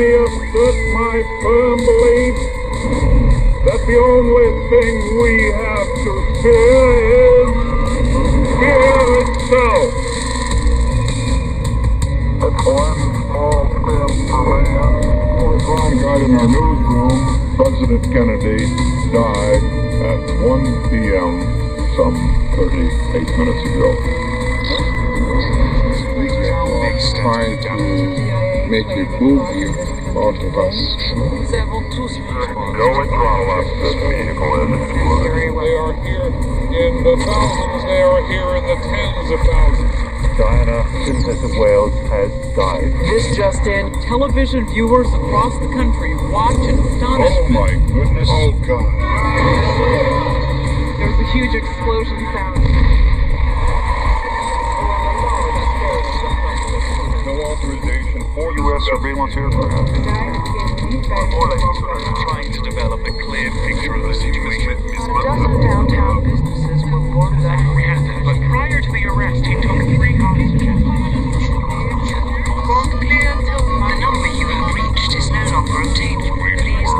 me assert my firm belief that the only thing we have to fear is fear itself. That's one small step for man. Before Brian got in our newsroom, President Kennedy died at 1 p.m. some 38 minutes ago. Trying to make a movie out of us. Go and draw up this vehicle as it was. They are here in the thousands, they are here in the tens of thousands. Diana, Princess of Wales, has died. This just in, television viewers across the country watch in astonishment. Oh my goodness. Oh God. There's a huge explosion sound. No authorization for U.S. surveillance aircraft. Trying to develop a clear picture of the situation. A dozen downtown businesses were boarded up. But prior to the arrest, he took 3 hostages. All clear. The number you have reached is no longer obtainable. Please.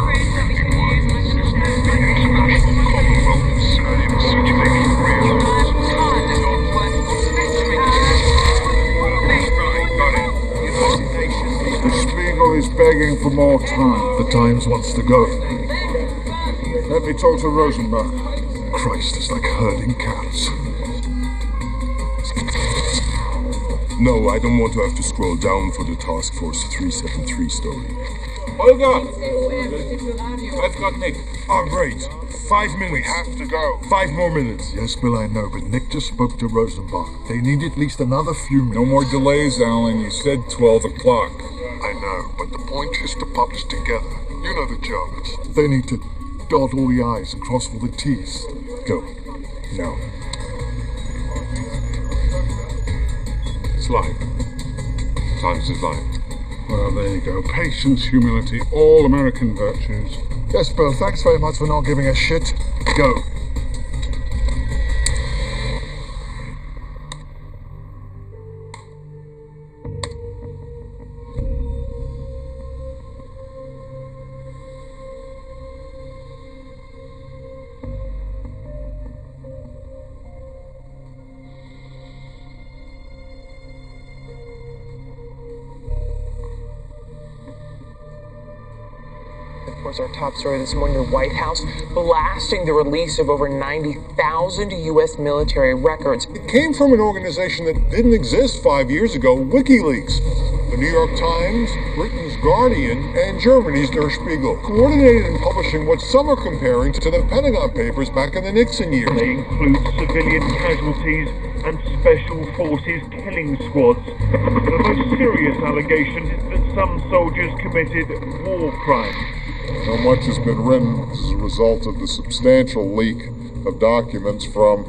The Spiegel is begging for more time. The Times wants to go. Let me talk to Rosenbach. Christ, it's like herding cats. No, I don't want to have to scroll down for the Task Force 373 story. Olga! I've got Nick. Oh, great. 5 minutes. We have to go. 5 more minutes. Yes, Bill, I know, but Nick just spoke to Rosenbach. They need at least another few minutes. No more delays, Alan. You said 12 o'clock. I know, but the point is to publish together. You know the Germans. They need to dot all the I's and cross all the T's. Go. Now. It's life. Times is life. Well, there you go. Patience, humility, all American virtues. Yes, Bill, thanks very much for not giving a shit. Go. Of course, our top story this morning, the White House blasting the release of over 90,000 U.S. military records. It came from an organization that didn't exist 5 years ago, WikiLeaks. The New York Times, Britain's Guardian, and Germany's Der Spiegel coordinated in publishing what some are comparing to the Pentagon Papers back in the Nixon years. They include civilian casualties and special forces killing squads. The most serious allegation is that some soldiers committed war crimes. So much has been written as a result of the substantial leak of documents from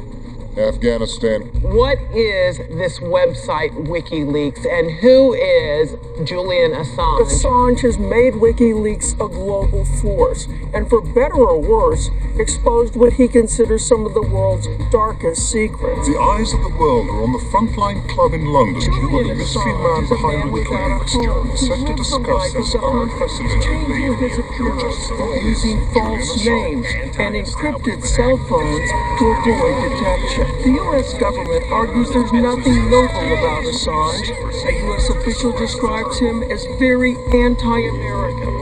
Afghanistan. What is this website, WikiLeaks, and who is Julian Assange? Assange has made WikiLeaks a global force, and for better or worse, exposed what he considers some of the world's darkest secrets. The eyes of the world are on the Frontline Club in London. The mystery man behind WikiLeaks is set to discuss this unprecedented leak. His appearance, using false names and encrypted cell phones to avoid detection. The U.S. government argues there's nothing noble about Assange. A U.S. official describes him as very anti-American.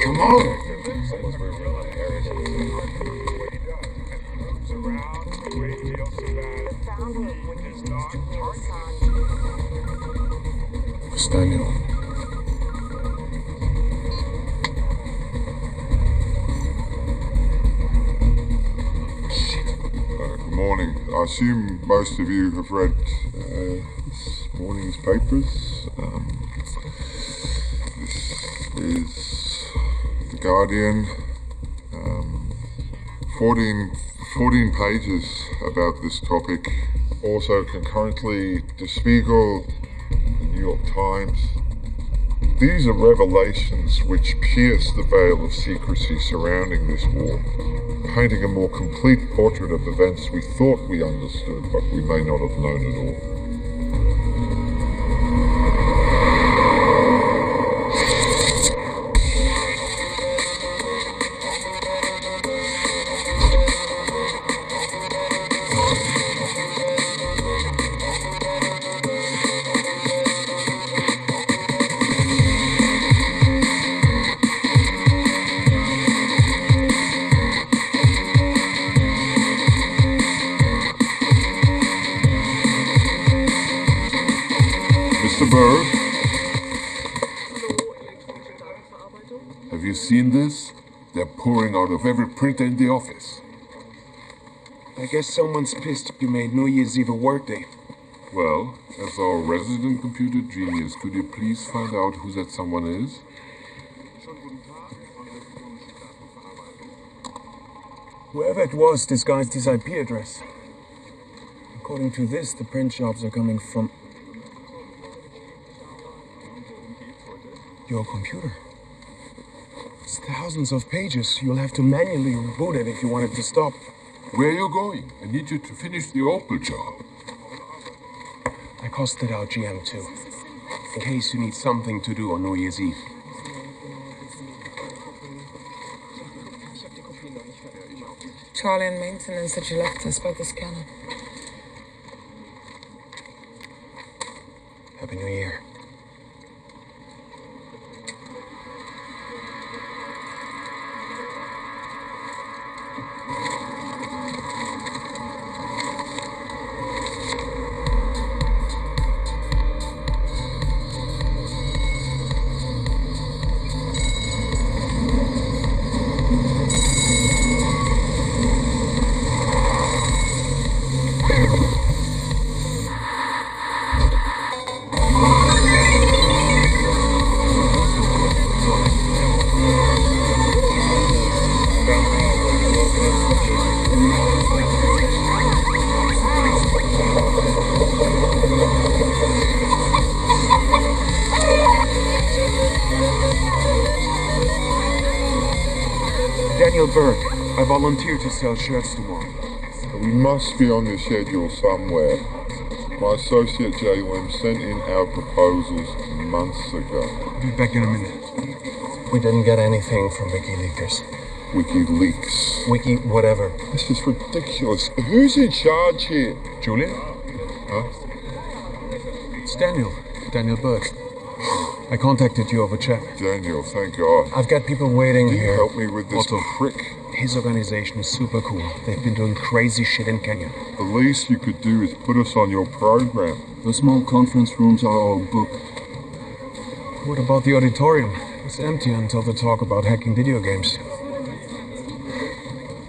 Come on! Miss Daniel. Good morning. I assume most of you have read this morning's papers. This is The Guardian. 14 pages about this topic. Also concurrently, Der Spiegel, the New York Times. These are revelations which pierce the veil of secrecy surrounding this war, painting a more complete portrait of events we thought we understood, but we may not have known at all. Have you seen this? They're pouring out of every printer in the office. I guess someone's pissed you made New Year's Eve a workday. Well, as our resident computer genius, could you please find out who that someone is? Whoever it was disguised his IP address. According to this, the print jobs are coming from your computer. It's thousands of pages. You'll have to manually reboot it if you want it to stop. Where are you going? I need you to finish the Opel job. I costed out GM2, in case you need something to do on New Year's Eve. Charlie and maintenance that you left us by the scanner. Happy New Year. I volunteer to sell shirts tomorrow. We must be on the schedule somewhere. My associate Jay Lim sent in our proposals months ago. I'll be back in a minute. We didn't get anything from WikiLeakers. WikiLeaks. Wiki whatever. This is ridiculous. Who's in charge here? Julian? Huh? It's Daniel Bird. I contacted you over chat. Daniel, thank God. I've got people waiting Can you here. help me with this Otto. prick? His organization is super cool. They've been doing crazy shit in Kenya. The least you could do is put us on your program. The small conference rooms are all booked. What about the auditorium? It's empty until the talk about hacking video games.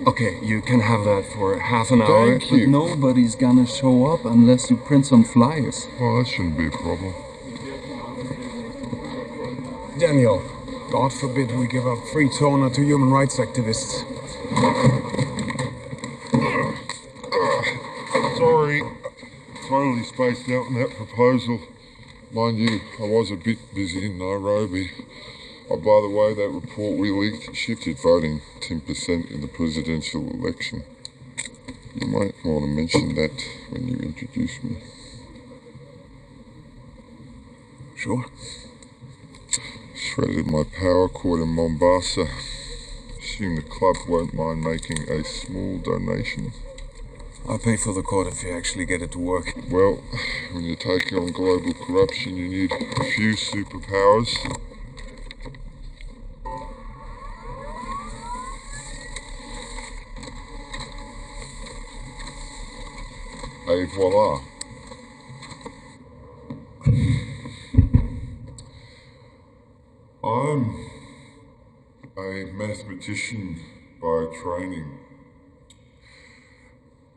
Okay, you can have that for half an hour. Thank you. But nobody's gonna show up unless you print some flyers. Well, that shouldn't be a problem. Daniel, God forbid we give up free toner to human rights activists. Sorry. Totally spaced out on that proposal. Mind you, I was a bit busy in Nairobi. Oh, by the way, that report we leaked shifted voting 10% in the presidential election. You might want to mention that when you introduce me. Sure. Shredded my power cord in Mombasa. Assume the club won't mind making a small donation. I'll pay for the cord if you actually get it to work. Well, when you're taking on global corruption, you need a few superpowers. Et voila. I'm a mathematician by training.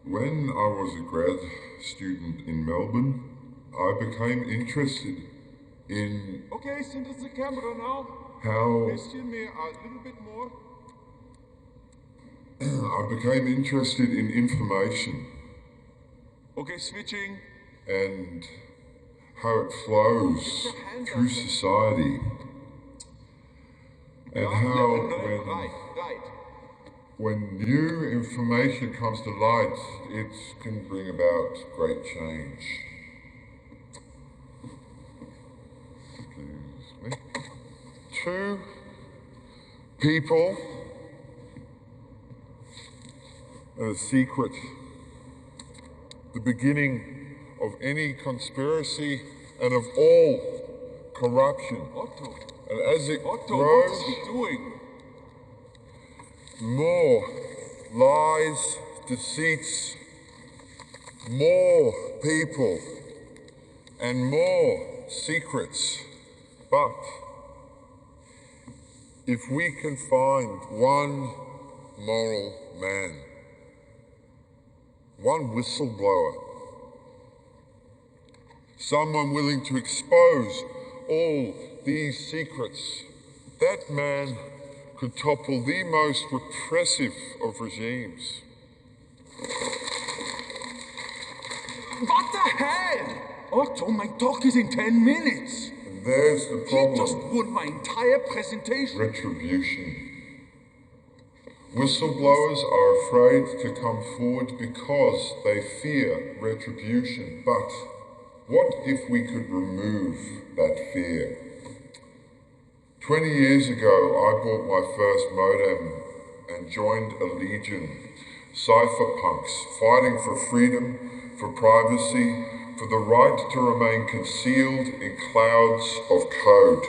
When I was a grad student in Melbourne, I became interested in Okay, center the camera now. how Question me a little bit more. I became interested in information Okay, switching. and how it flows through society. And how Right. when new information comes to light, it can bring about great change. Excuse me. Two people and a secret. The beginning of any conspiracy and of all corruption. Otto, And as it what grows, is he doing? more lies, deceits, more people, and more secrets. But If we can find one moral man, one whistleblower, someone willing to expose all these secrets, that man could topple the most repressive of regimes. What the hell? Otto, my talk is in 10 minutes. And there's the problem. He just ruined my entire presentation. Retribution. Whistleblowers are afraid to come forward because they fear retribution. But what if we could remove that fear? 20 years ago, I bought my first modem and joined a legion. Cypherpunks, fighting for freedom, for privacy, for the right to remain concealed in clouds of code.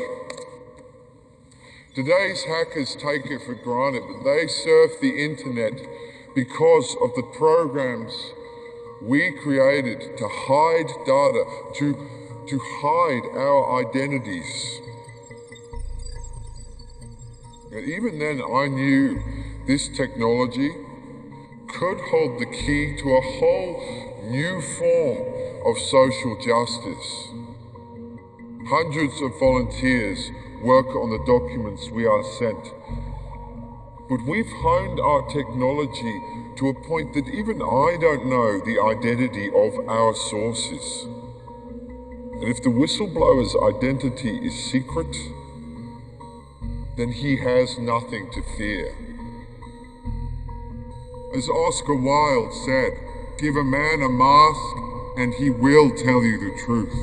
Today's hackers take it for granted, but they surf the internet because of the programs we created to hide data, to hide our identities. And even then, I knew this technology could hold the key to a whole new form of social justice. Hundreds of volunteers work on the documents we are sent. But we've honed our technology to a point that even I don't know the identity of our sources. And if the whistleblower's identity is secret, then he has nothing to fear. As Oscar Wilde said, give a man a mask and he will tell you the truth.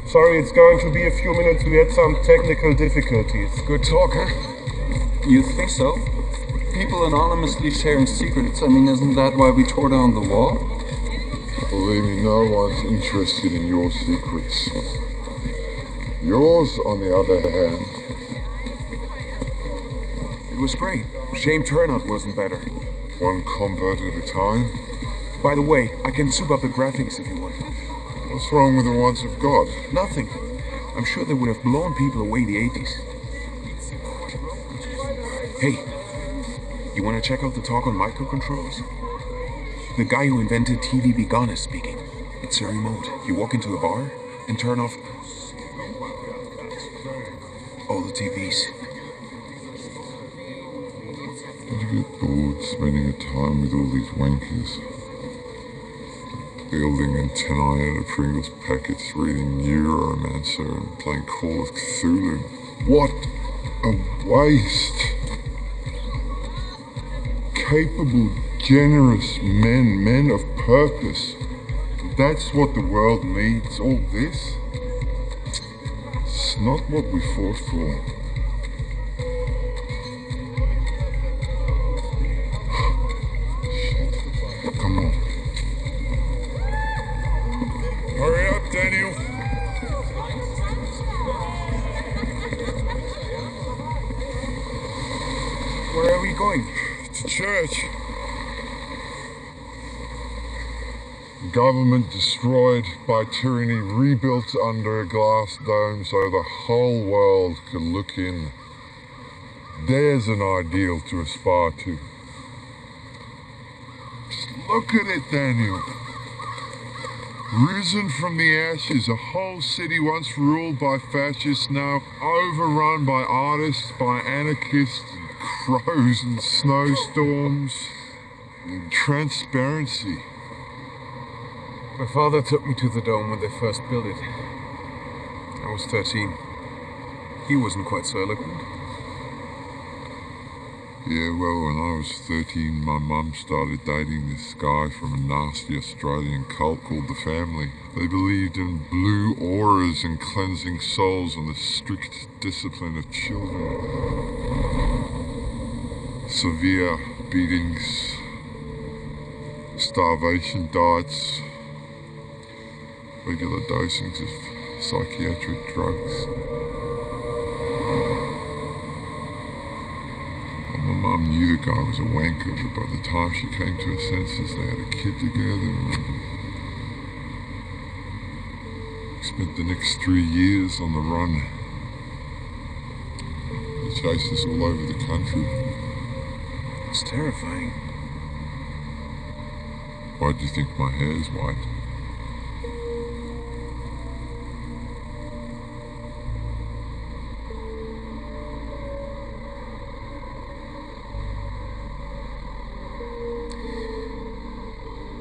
Sorry, it's going to be a few minutes. We had some technical difficulties. Good talk, huh? You think so? People anonymously sharing secrets, I mean, isn't that why we tore down the wall? Believe me, no one's interested in your secrets. Yours, on the other hand... It was great. Shame turnout wasn't better. One convert at a time. By the way, I can soup up the graphics if you want. What's wrong with the ones I've got? Nothing. I'm sure they would have blown people away in the 80s. Hey, you want to check out the talk on microcontrollers? The guy who invented TV Begun is speaking. It's a remote. You walk into a bar and turn off all the TVs. I get bored spending a time with all these wankers. Building antennae out of Pringles packets, reading Neuromancer and playing Call of Cthulhu. What a waste! Capable, generous men of purpose. That's what the world needs, all this. It's not what we fought for. Shit. Come on. Hurry up, Daniel. Where are we going? To church. Government destroyed by tyranny, rebuilt under a glass dome so the whole world could look in. There's an ideal to aspire to. Just look at it, Daniel. Risen from the ashes, a whole city once ruled by fascists, now overrun by artists, by anarchists, and crows and snowstorms, and transparency. My father took me to the dome when they first built it. I was 13. He wasn't quite so eloquent. Yeah, well, when I was 13, my mum started dating this guy from a nasty Australian cult called The Family. They believed in blue auras and cleansing souls and the strict discipline of children. Severe beatings, starvation diets, regular dosings of psychiatric drugs. My mum knew the guy was a wanker, but by the time she came to her senses, they had a kid together. His spent the next 3 years on the run. They chased us all over the country. It's terrifying. Why do you think my hair's white?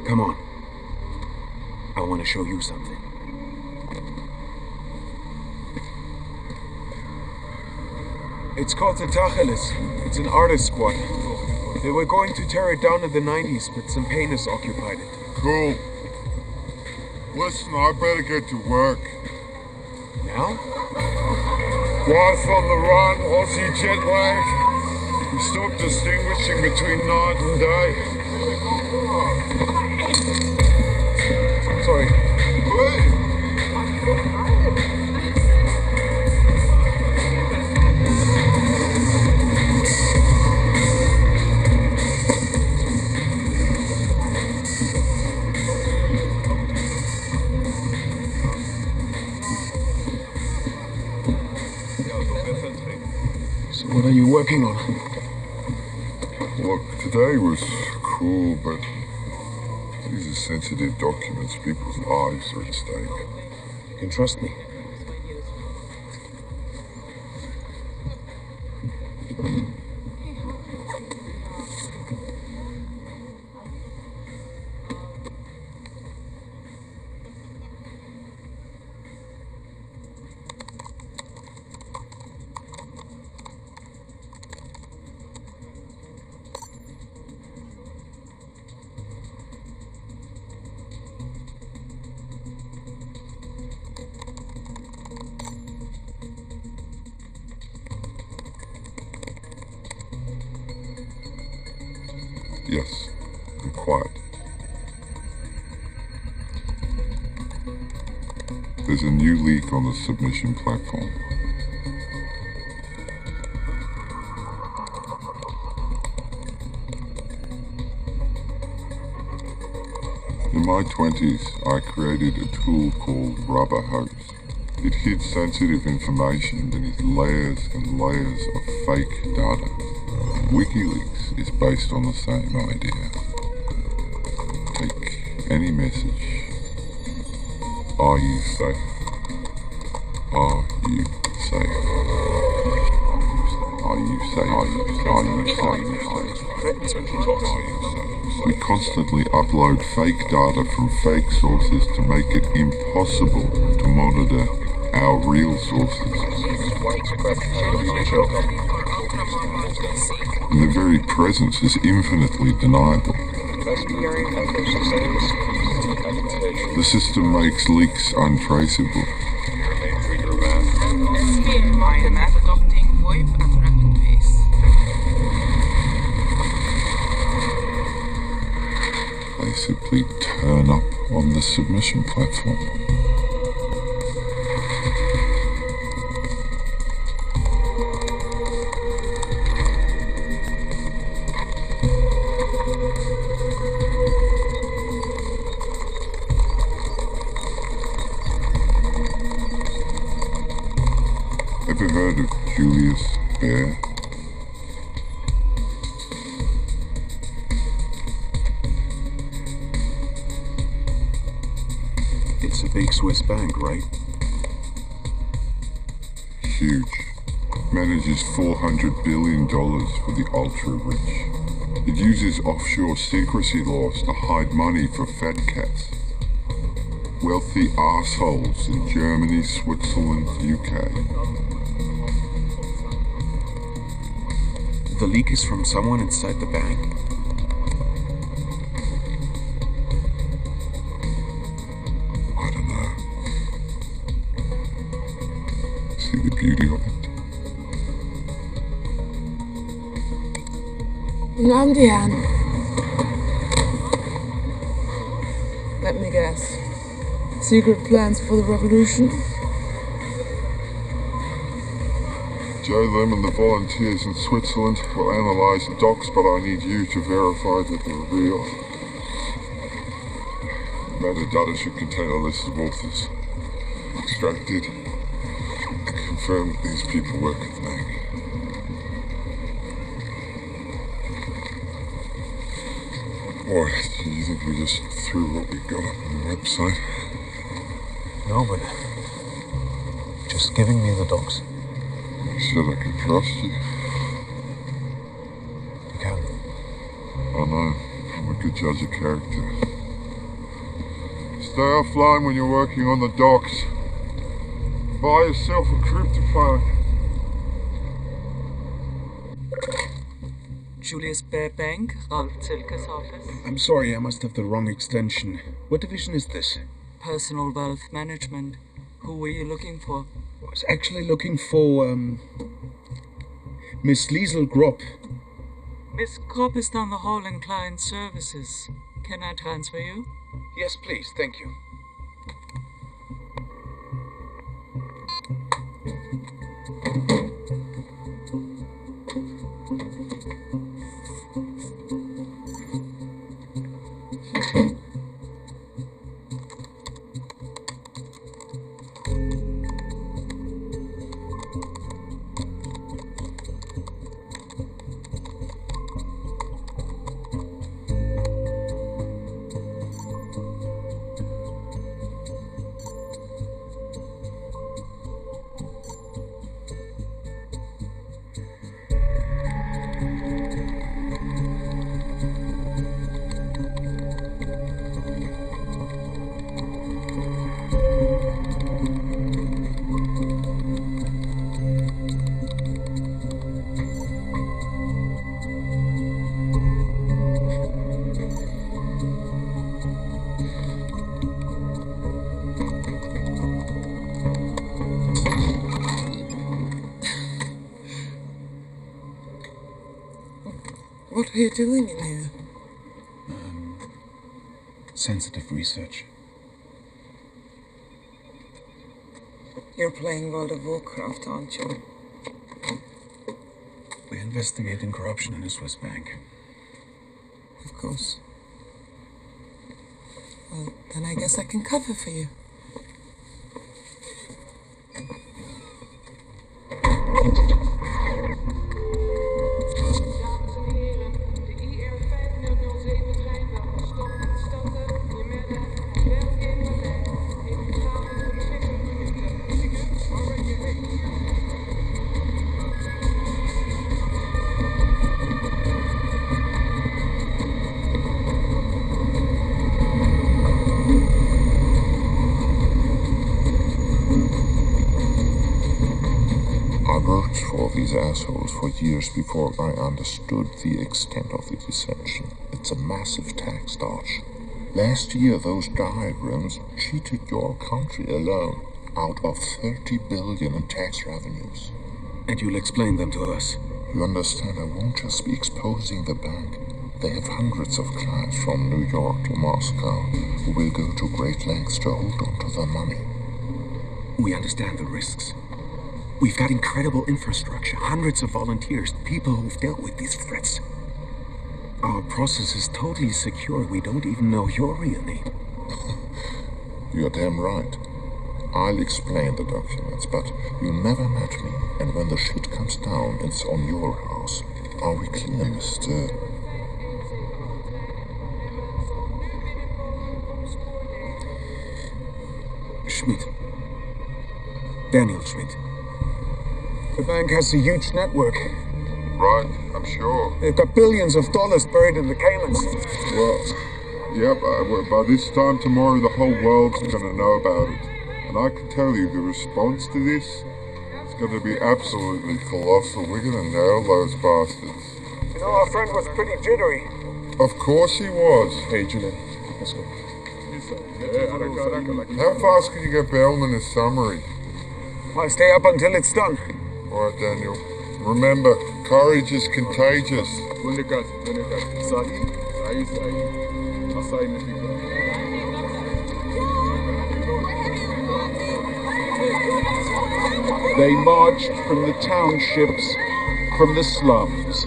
Come on. I want to show you something. It's called the Tacheles. It's an artist squad. They were going to tear it down in the 90s, but some pain has occupied it. Cool. Listen, I better get to work. Now? Wife on the run, Aussie jet lag. We stopped distinguishing between night and day. Sorry. So what are you working on? Look, today was cool, but these are sensitive documents. People's lives are at stake. You can trust me. Yes, I'm quiet. There's a new leak on the submission platform. In my 20s, I created a tool called Rubber Hose. It hid sensitive information beneath layers and layers of fake data. WikiLeaks is based on the same idea. Take any message. Are you safe? Are you safe? Are you safe? Are you safe? Are you safe? We constantly upload fake data from fake sources to make it impossible to monitor our real sources. And their very presence is infinitely deniable. The system makes leaks untraceable. Adopting VoIP at a rapid pace. They simply turn up on the submission platform. Ever heard of Julius Baer? It's a big Swiss bank, right? Huge. Manages $400 billion for the ultra-rich. It uses offshore secrecy laws to hide money for fat cats. Wealthy arseholes in Germany, Switzerland, UK. The leak is from someone inside the bank. I don't know. See the beauty of it? Namdian. Let me guess. Secret plans for the revolution? Joe Lim and the volunteers in Switzerland will analyse the docs, but I need you to verify that they're real. Metadata should contain a list of authors. extracted. Confirmed that these people work at the bank. What, do you think we just threw what we got up on the website? No, but just giving me the docs. You said I could trust you. You can. I know. I'm a good judge of character. Stay offline when you're working on the docks. Buy yourself a cryptophone. Julius Baer Bank, Ralph Zilke's office. I'm sorry, I must have the wrong extension. What division is this? Personal Wealth Management. Who were you looking for? I was actually looking for, Miss Liesel Gropp. Miss Gropp is down the hall in Client Services. Can I transfer you? Yes, please, thank you. What are you doing in here? Sensitive research. You're playing World of Warcraft, aren't you? We're investigating corruption in a Swiss bank. Of course. Well, then I guess I can cover for you. These assholes for years before I understood the extent of the deception. It's a massive tax dodge. Last year, those diagrams cheated your country alone out of 30 billion in tax revenues. And you'll explain them to us. You understand, I won't just be exposing the bank. They have hundreds of clients from New York to Moscow who will go to great lengths to hold on to their money. We understand the risks. We've got incredible infrastructure, hundreds of volunteers, people who've dealt with these threats. Our process is totally secure. We don't even know your real name. You're damn right. I'll explain the documents, but you never met me, and when the shit comes down, it's on your house. Are we clear, Mr. Schmidt. Daniel Schmidt. The bank has a huge network. Right, I'm sure. They've got billions of dollars buried in the Caymans. Well, yeah, by this time tomorrow, the whole world's going to know about it. And I can tell you, the response to this is going to be absolutely colossal. We're going to nail those bastards. You know, our friend was pretty jittery. Of course he was. Hey, Julian, let's go. How fast can you get Bellman a summary? I'll stay up until it's done. All right, Daniel. Remember, courage is contagious. They marched from the townships, from the slums.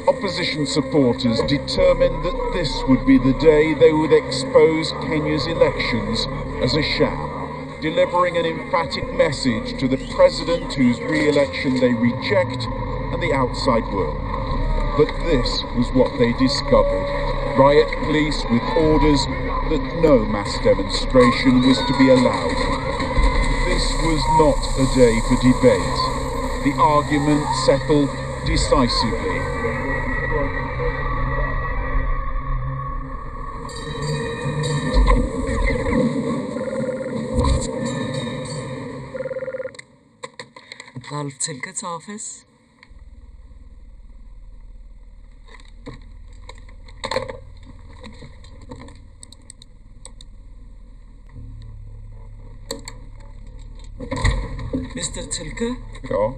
Opposition supporters determined that this would be the day they would expose Kenya's elections as a sham. delivering an emphatic message to the president whose re-election they reject and the outside world. But this was what they discovered. Riot police with orders that no mass demonstration was to be allowed. This was not a day for debate. The argument settled decisively. Ralph Tilkett's office. Mr. Tilke? Yeah?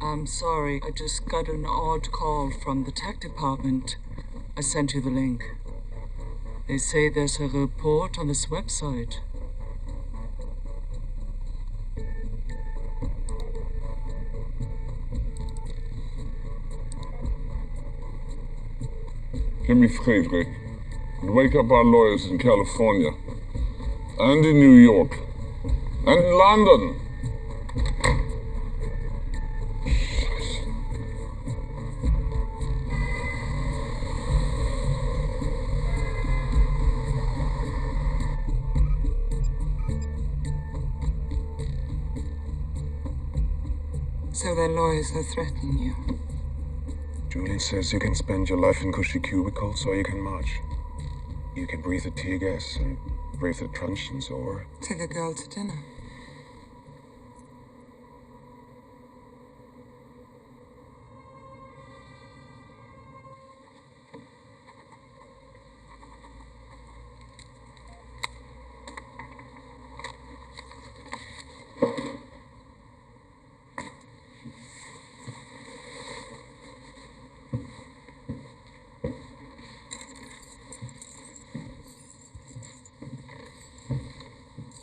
I'm sorry, I just got an odd call from the tech department. I sent you the link. They say there's a report on this website. Jimmy Friedrich would wake up our lawyers in California, and in New York, and in London. So their lawyers are threatening you. Julian says you can spend your life in cushy cubicles or you can march. You can breathe the tear gas and brave the truncheons or... Take a girl to dinner.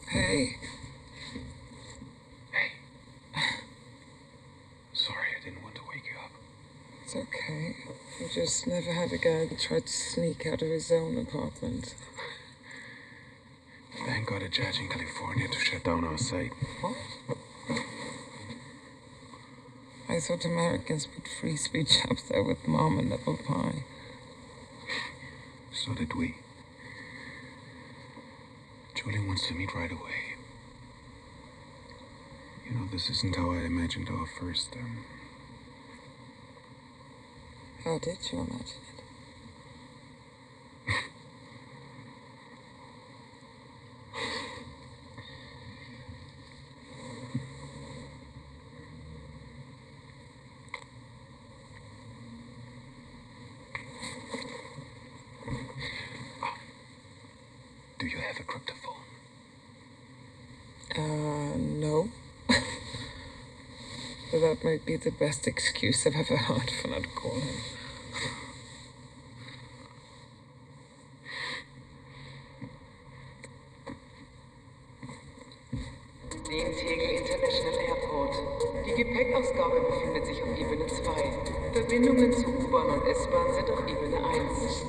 Hey. Sorry, I didn't want to wake you up. It's okay. I just never had a guy that tried to sneak out of his own apartment. Thank got a judge in California to shut down our site. What? I thought Americans put free speech up there with mom and apple pie. So did we. Julian wants to meet right away. You know, this isn't how I imagined our first, How did you imagine it? Do you have a cryptophone? No. But that might be the best excuse I've ever heard for not calling. Den Tegel International Airport. Die Gepäckausgabe befindet sich auf Ebene 2. Verbindungen zu U-Bahn und S-Bahn sind auf Ebene 1.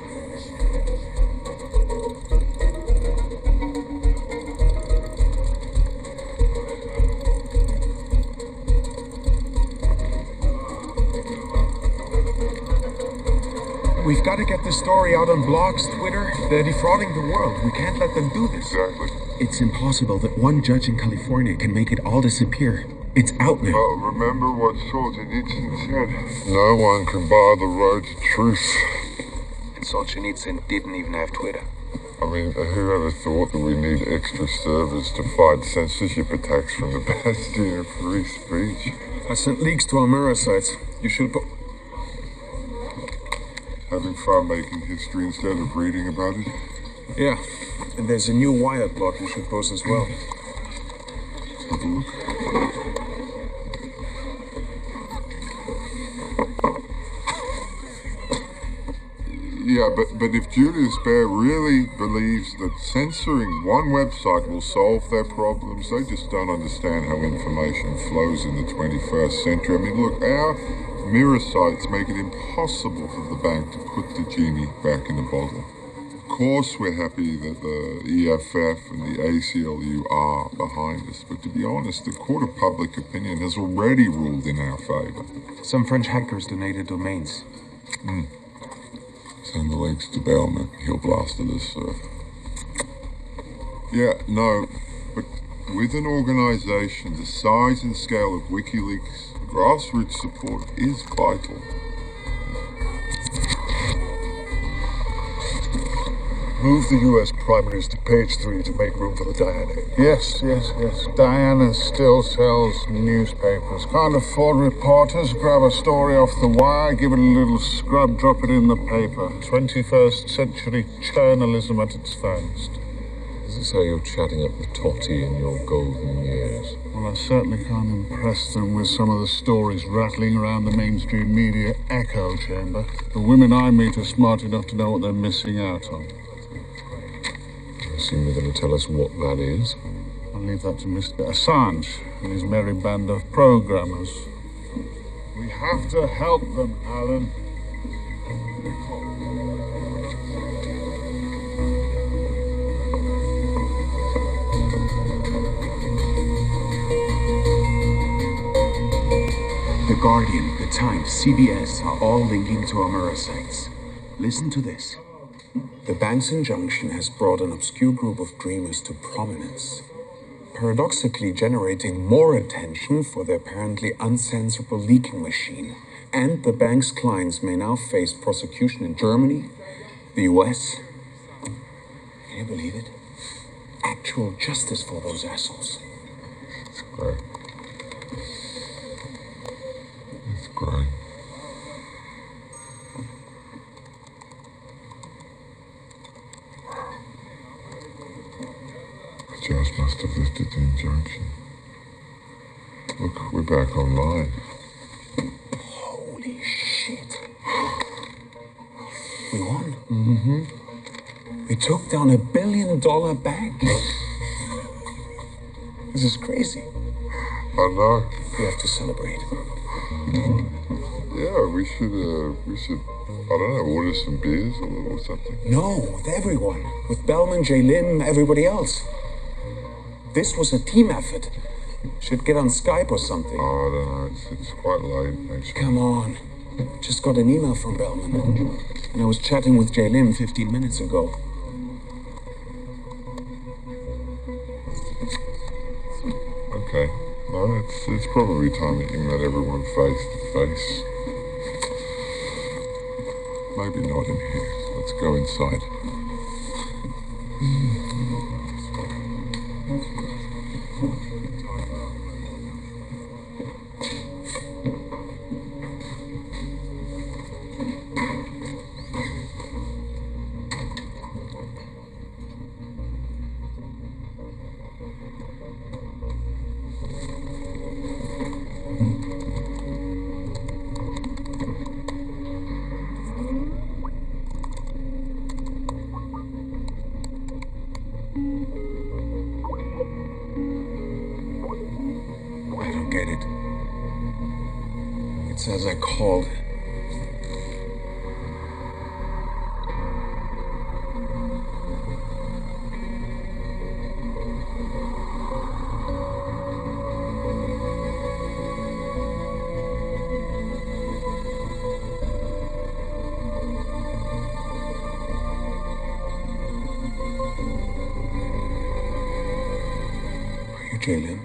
We've got to get this story out on blogs, Twitter. They're defrauding the world. We can't let them do this. Exactly. It's impossible that one judge in California can make it all disappear. It's out now. Well, remember what Solzhenitsyn said. No one can bar the road to truth. And Solzhenitsyn didn't even have Twitter. I mean, who ever thought that we need extra servers to fight censorship attacks from the bastion of free speech? I sent leaks to our mirror sites. You should put... Having fun making history instead of reading about it? Yeah, and there's a new Wired blog you should post as well. Have a look. Yeah, but if Julius Baer really believes that censoring one website will solve their problems, they just don't understand how information flows in the 21st century. I mean, look, our mirror sites make it impossible for the bank to put the genie back in the bottle. course we're happy that the EFF and the ACLU are behind us, but to be honest, the court of public opinion has already ruled in our favour. Some French hackers donated domains. Send the links to Bellman. He'll blast it as server. Yeah, no, but with an organisation the size and scale of WikiLeaks, grassroots support is vital. Move the US primaries to page 3 to make room for the Diana. Yes. Diana still sells newspapers. Can't afford reporters. Grab a story off the wire, give it a little scrub, drop it in the paper. 21st century journalism at its finest. Is this how you're chatting up the totty in your golden years? Well, I certainly can't impress them with some of the stories rattling around the mainstream media echo chamber. The women I meet are smart enough to know what they're missing out on. I assume you're going to tell us what that is? I'll leave that to Mr. Assange and his merry band of programmers. We have to help them, Alan. The Guardian, The Times, CBS are all linking to Amura sites. Listen to this. The bank's injunction has brought an obscure group of dreamers to prominence, paradoxically generating more attention for their apparently uncensorable leaking machine. And the bank's clients may now face prosecution in Germany, the US. Can you believe it? Actual justice for those assholes. It's great. It's great. Judge must have lifted the injunction. Look, we're back online. Holy shit. We won. Mm-hmm. We took down $1 billion bank. This is crazy. I know. We have to celebrate. Yeah, we should, I don't know, order some beers or something. No, with everyone. With Bellman, J. Lim, everybody else. This was a team effort. Should get on Skype or something. Oh, I don't know. It's quite late, actually. Come on. Just got an email from Bellman. And I was chatting with J. Lim 15 minutes ago. Okay. No, it's probably time that you met everyone face to face. Maybe not in here. Let's go inside. As I called. Are you Jalen?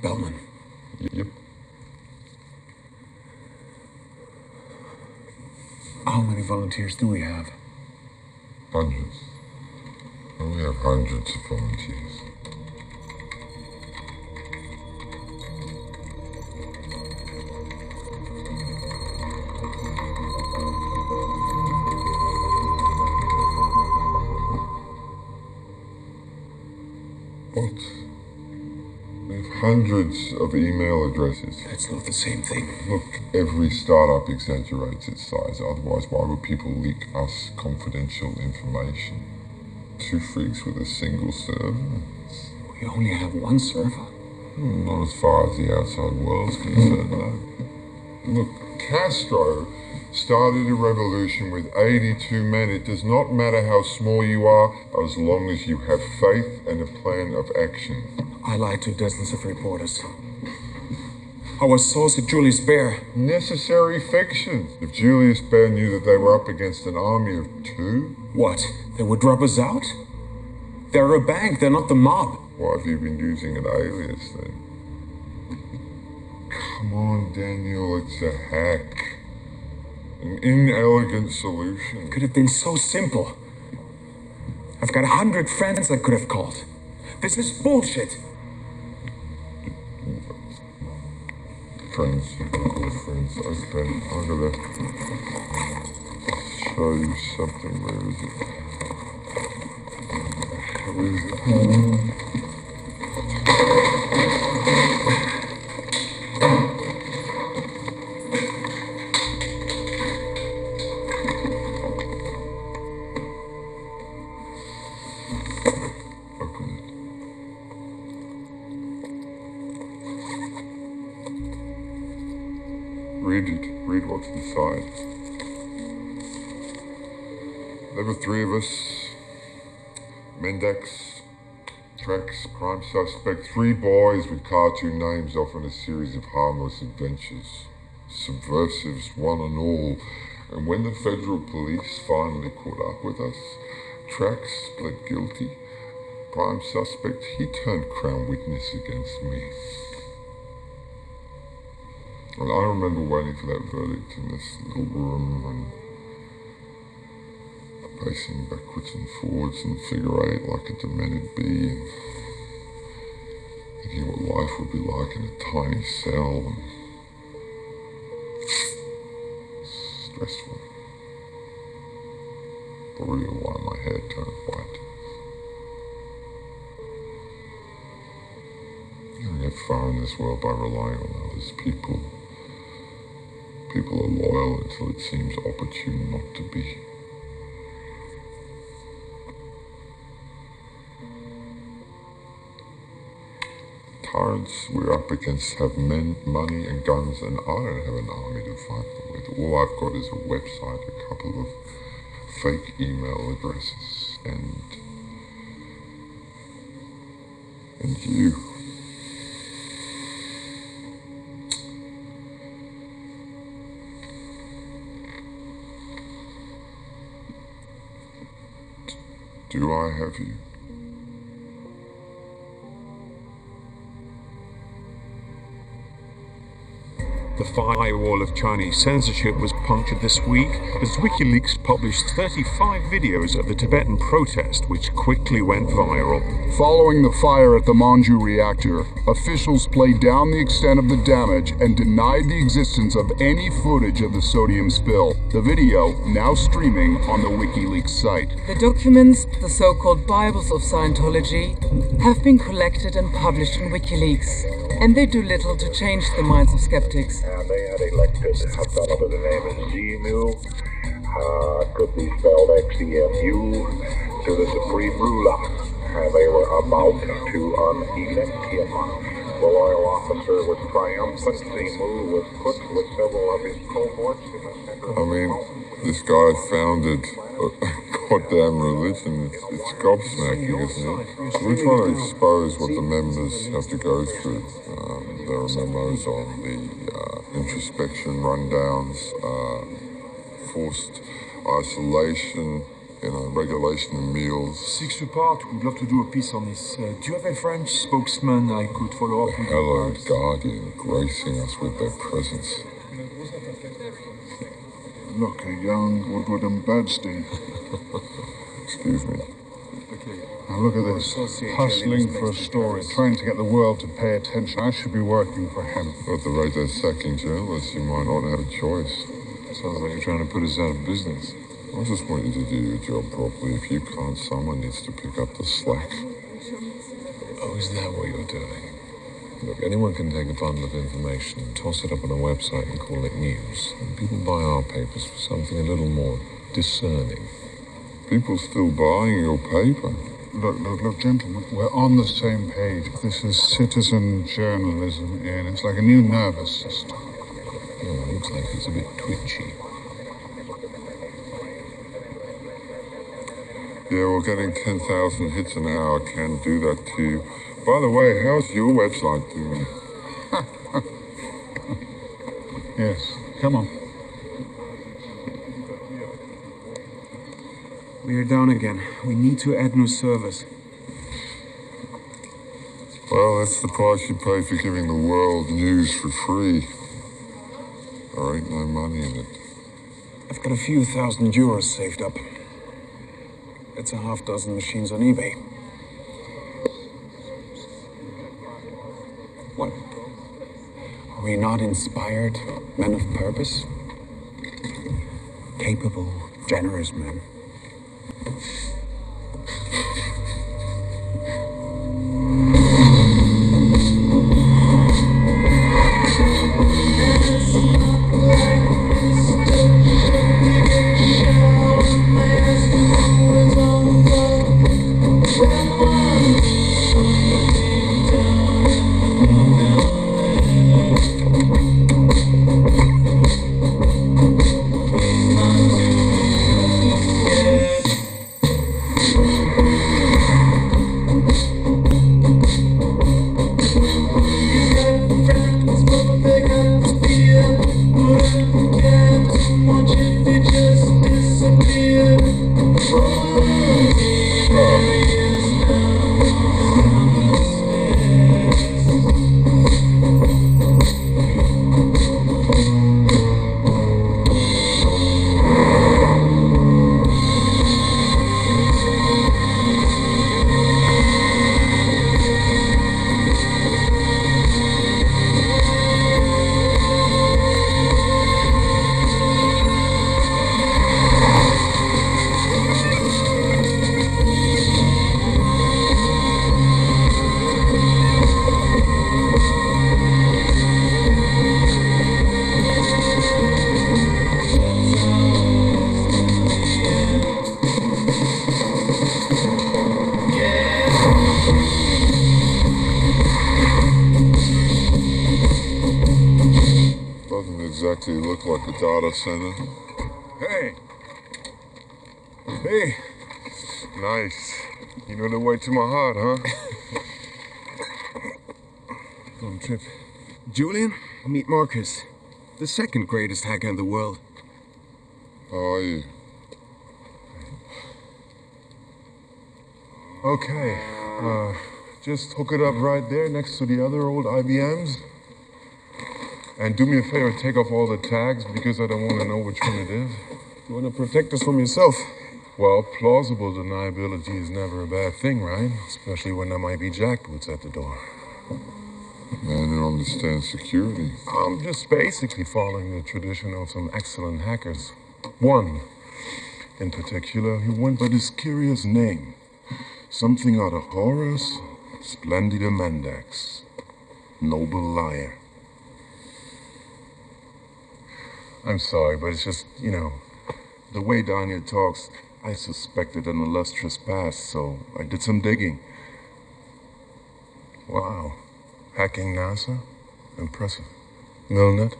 Bellman. Yep. How many volunteers do we have? Hundreds. We have hundreds of volunteers. What? Hundreds of email addresses. That's not the same thing. Look, every startup exaggerates its size. Otherwise, why would people leak us confidential information? Two freaks with a single server? We only have one server. Not as far as the outside world's concerned, no. Look, Castro started a revolution with 82 men. It does not matter how small you are, as long as you have faith and a plan of action. I lied to dozens of reporters. I was source at Julius Baer. Necessary fiction. If Julius Baer knew that they were up against an army of 2... What? They would rub us out? They're a bank, they're not the mob. Why have you been using an alias then? Come on, Daniel, it's a hack. An inelegant solution. It could have been so simple. I've got 100 friends I could have called. This is bullshit. Friends, call friends. Okay, I'm gonna show you something. Where is it? Where is it? Read what's inside. There were 3 of us. Mendax, Trax, prime suspect. 3 boys with cartoon names off on a series of harmless adventures. Subversives, one and all. And when the federal police finally caught up with us, Trax pled guilty. Prime suspect, he turned crown witness against me. And I remember waiting for that verdict in this little room and pacing backwards and forwards in figure 8 like a demented bee and thinking what life would be like in a tiny cell and stressful. Probably why my hair turned white. You don't get far in this world by relying on others. People are loyal until it seems opportune not to be. Tyrants we're up against have men, money and guns, and I don't have an army to fight them with. All I've got is a website, a couple of fake email addresses, and you. Do I have you? The firewall of Chinese censorship was punctured this week as WikiLeaks published 35 videos of the Tibetan protest, which quickly went viral. Following the fire at the Manju reactor, officials played down the extent of the damage and denied the existence of any footage of the sodium spill. The video, now streaming on the WikiLeaks site. The documents, the so-called Bibles of Scientology, have been collected and published in WikiLeaks. And they do little to change the minds of skeptics. They had elected a fellow by the name of Xemu, could be spelled XEMU, to the supreme ruler. They were about to unelect him. The loyal officer was triumphant. Xemu was put with several of his cohorts in a center. I mean, this guy founded a goddamn religion. It's gobsmacking, isn't it? We're trying to expose what the members have to go through. There are memos on the introspection rundowns, forced isolation, regulation of meals. Six apart, would love to do a piece on this. Do you have a French spokesman I could follow up with? Hello, Guardian, gracing us with their presence. Look, a young Woodward and Badstein. Excuse me. Now look at this. Hustling for a story, trying to get the world to pay attention. I should be working for him. At the rate they're sacking journalists, you might not have a choice. Sounds like you're trying to put us out of business. I just want you to do your job properly. If you can't, someone needs to pick up the slack. Oh, is that what you're doing? Look, anyone can take a bundle of information, toss it up on a website and call it news. And people buy our papers for something a little more discerning. People still buying your paper? Look, gentlemen, we're on the same page. This is citizen journalism, and it's like a new nervous system. Oh, looks like he's a bit twitchy. Yeah, well, getting 10,000 hits an hour can do that to you. By the way, how's your website doing? Yes, come on. We're down again. We need to add new servers. Well, that's the price you pay for giving the world news for free. There ain't no money in it. I've got a few €1,000 saved up. That's a half dozen machines on eBay. What? Are we not inspired men of purpose? Capable, generous men. Exactly look like a data center. Hey. Hey. Nice. You know the way to my heart, huh? Long trip. Julian, meet Marcus. The second greatest hacker in the world. How are you? Okay. Just hook it up right there next to the other old IBMs. And do me a favor, take off all the tags because I don't want to know which one it is. You want to protect us from yourself? Well, plausible deniability is never a bad thing, right? Especially when there might be jackboots at the door. Man who understands security. I'm just basically following the tradition of some excellent hackers. One, in particular, who went by this curious name. Something out of Horace, Splendida Mendax. Noble liar. I'm sorry, but it's just, the way Daniel talks, I suspected an illustrious past, so I did some digging. Wow. Hacking NASA? Impressive. Milnet?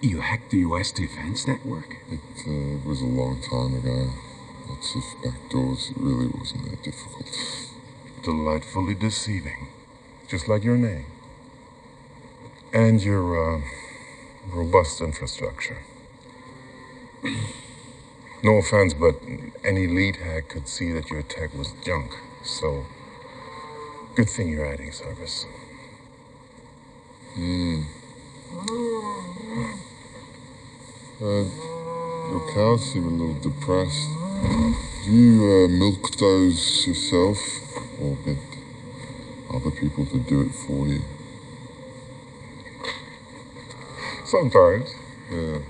You hacked the U.S. Defense Network? It was a long time ago. Lots of backdoors. It really wasn't that difficult. Delightfully deceiving. Just like your name. And your, robust infrastructure. No offense, but any lead hack could see that your tech was junk. So, good thing you're adding service. Your cows seem a little depressed. Do you milk those yourself, or get other people to do it for you? Sometimes. Yeah.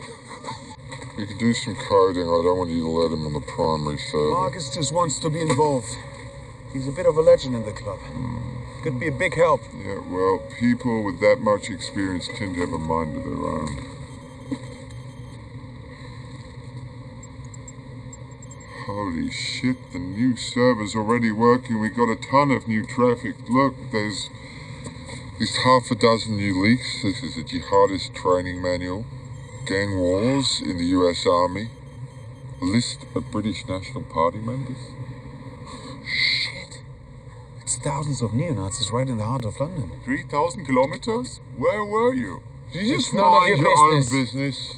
You can do some coding. I don't want you to let him on the primary server. Marcus just wants to be involved. He's a bit of a legend in the club. Could be a big help. Yeah, well, people with that much experience tend to have a mind of their own. Holy shit, the new server's already working. We got a ton of new traffic. Look, there's Least half a dozen new leaks. This is a jihadist training manual. Gang wars in the US Army. A list of British National Party members. Shit. It's thousands of neo-Nazis right in the heart of London. 3,000 kilometers? Where were you? You just none of mind your your own business. business.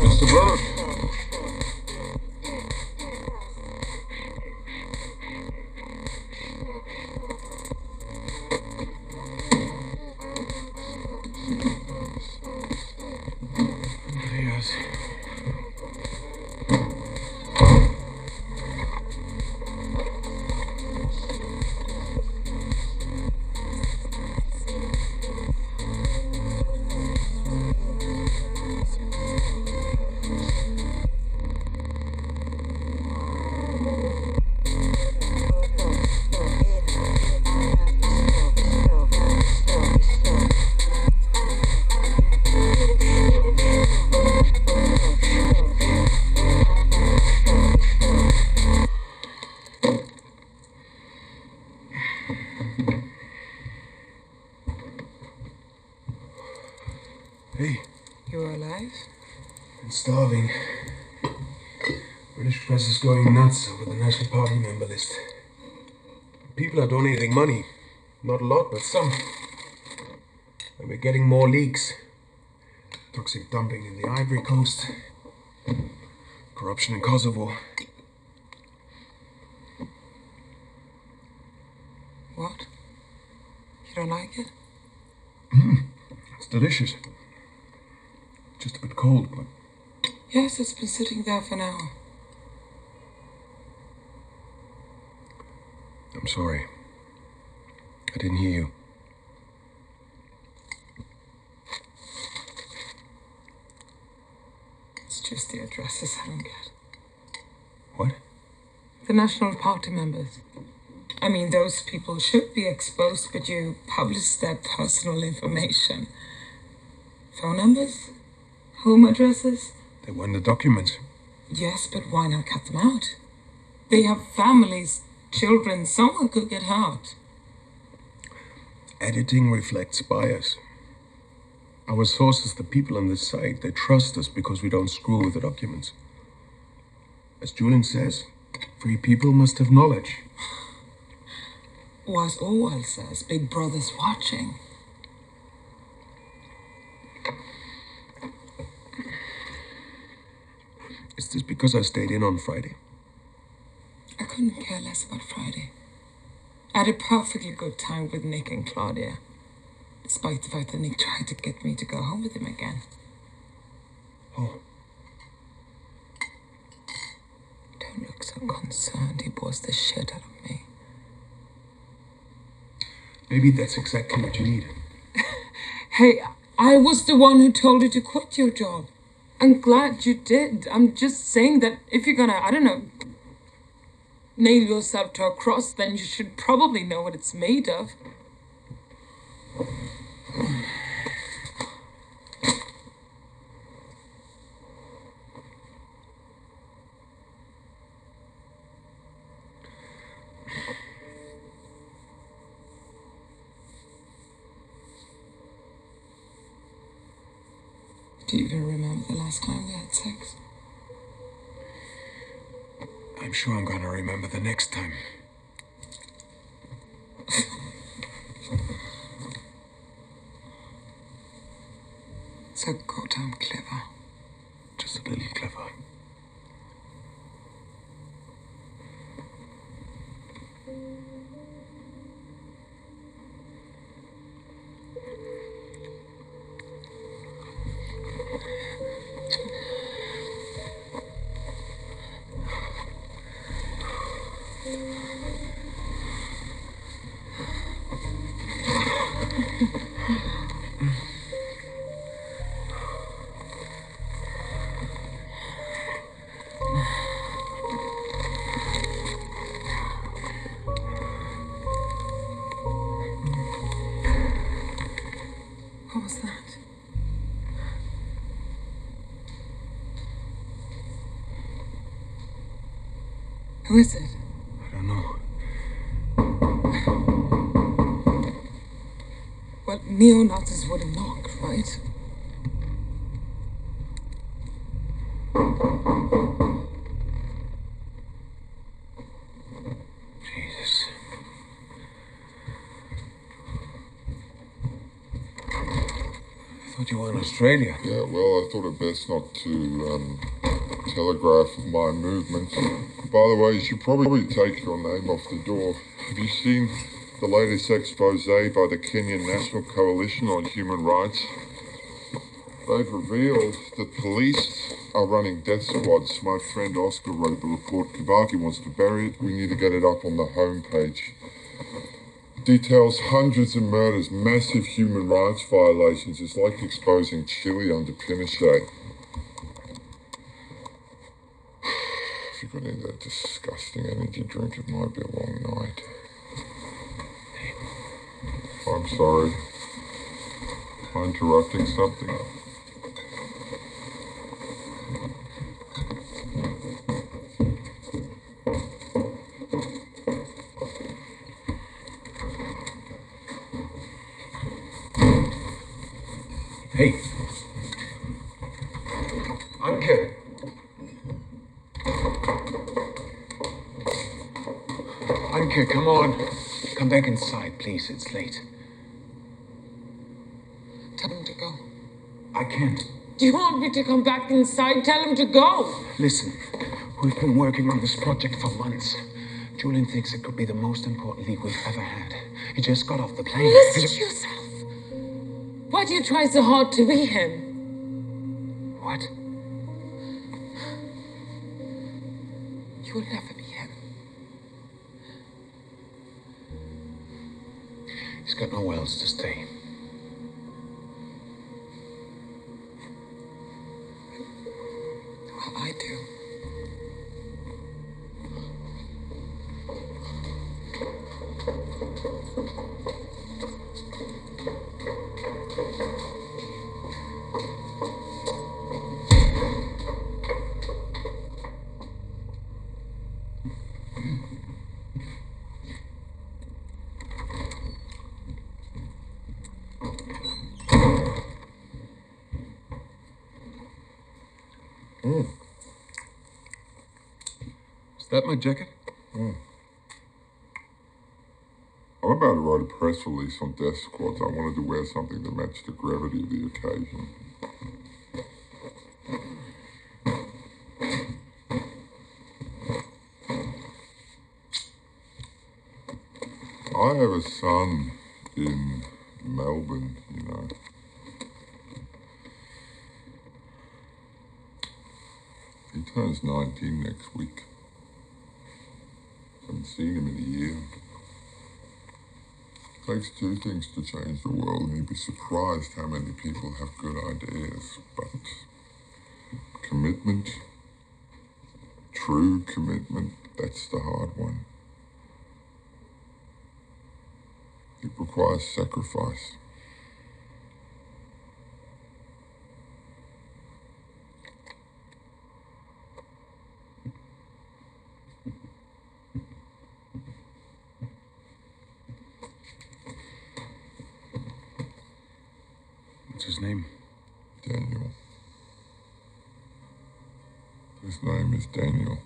Mr. Burke. Yes. Hey, You're alive? I'm starving. British press is going nuts over the National Party member list. People are donating money. Not a lot, but some. And we're getting more leaks. Toxic dumping in the Ivory Coast. Corruption in Kosovo. What? You don't like it? It's delicious. Just a bit cold, but Yes, it's been sitting there for an hour. I'm sorry. I didn't hear you. It's just the addresses I don't get. What? The National Party members. I mean, those people should be exposed, but you publish their personal information. Phone numbers? Home addresses? They were in the documents. Yes, but why not cut them out? They have families, children, someone could get hurt. Editing reflects bias. Our sources, the people on this site, they trust us because we don't screw with the documents. As Julian says, free people must have knowledge. Or as Orwell says, Big Brother's watching. Is this because I stayed in on Friday? I couldn't care less about Friday. I had a perfectly good time with Nick and Claudia, despite the fact that Nick tried to get me to go home with him again. Oh. Don't look so concerned. He bores the shit out of me. Maybe that's exactly what you need. Hey, I was the one who told you to quit your job. I'm glad you did. I'm just saying that if you're gonna, I don't know, nail yourself to a cross, then you should probably know what it's made of. Do you even remember the last time we had sex? I'm sure I'm gonna remember the next time. So goddamn clever. Just a little clever. Who is it? I don't know. Well, neo-Nazis wouldn't knock, right? Jesus. I thought you were in Australia. Yeah, well, I thought it best not to telegraph my movements. By the way, you should probably take your name off the door. Have you seen the latest expose by the Kenyan National Coalition on Human Rights? They've revealed that police are running death squads. My friend Oscar wrote the report. Kibaki wants to bury it. We need to get it up on the homepage. Details hundreds of murders, massive human rights violations. It's like exposing Chile under Pinochet. If you're going to that disgusting energy drink, it might be a long night. I'm sorry. Am I interrupting something? Hey. Anke. Anke, come on. Come back inside, please. It's late. Tell him to go. I can't. Do you want me to come back inside? Tell him to go. Listen, we've been working on this project for months. Julian thinks it could be the most important lead we've ever had. He just got off the plane. Listen to yourself. Why do you try so hard to be him? What? You will never be him. He's got nowhere else to stay. Well, I do. Is that my jacket? I'm about to write a press release on death squads. I wanted to wear something that matched the gravity of the occasion. I have a son in Melbourne, you know. He turns 19 next week. Haven't seen him in a year. It takes two things to change the world, and you'd be surprised how many people have good ideas. But commitment, true commitment, that's the hard one. It requires sacrifice. What's his name? Daniel. His name is Daniel.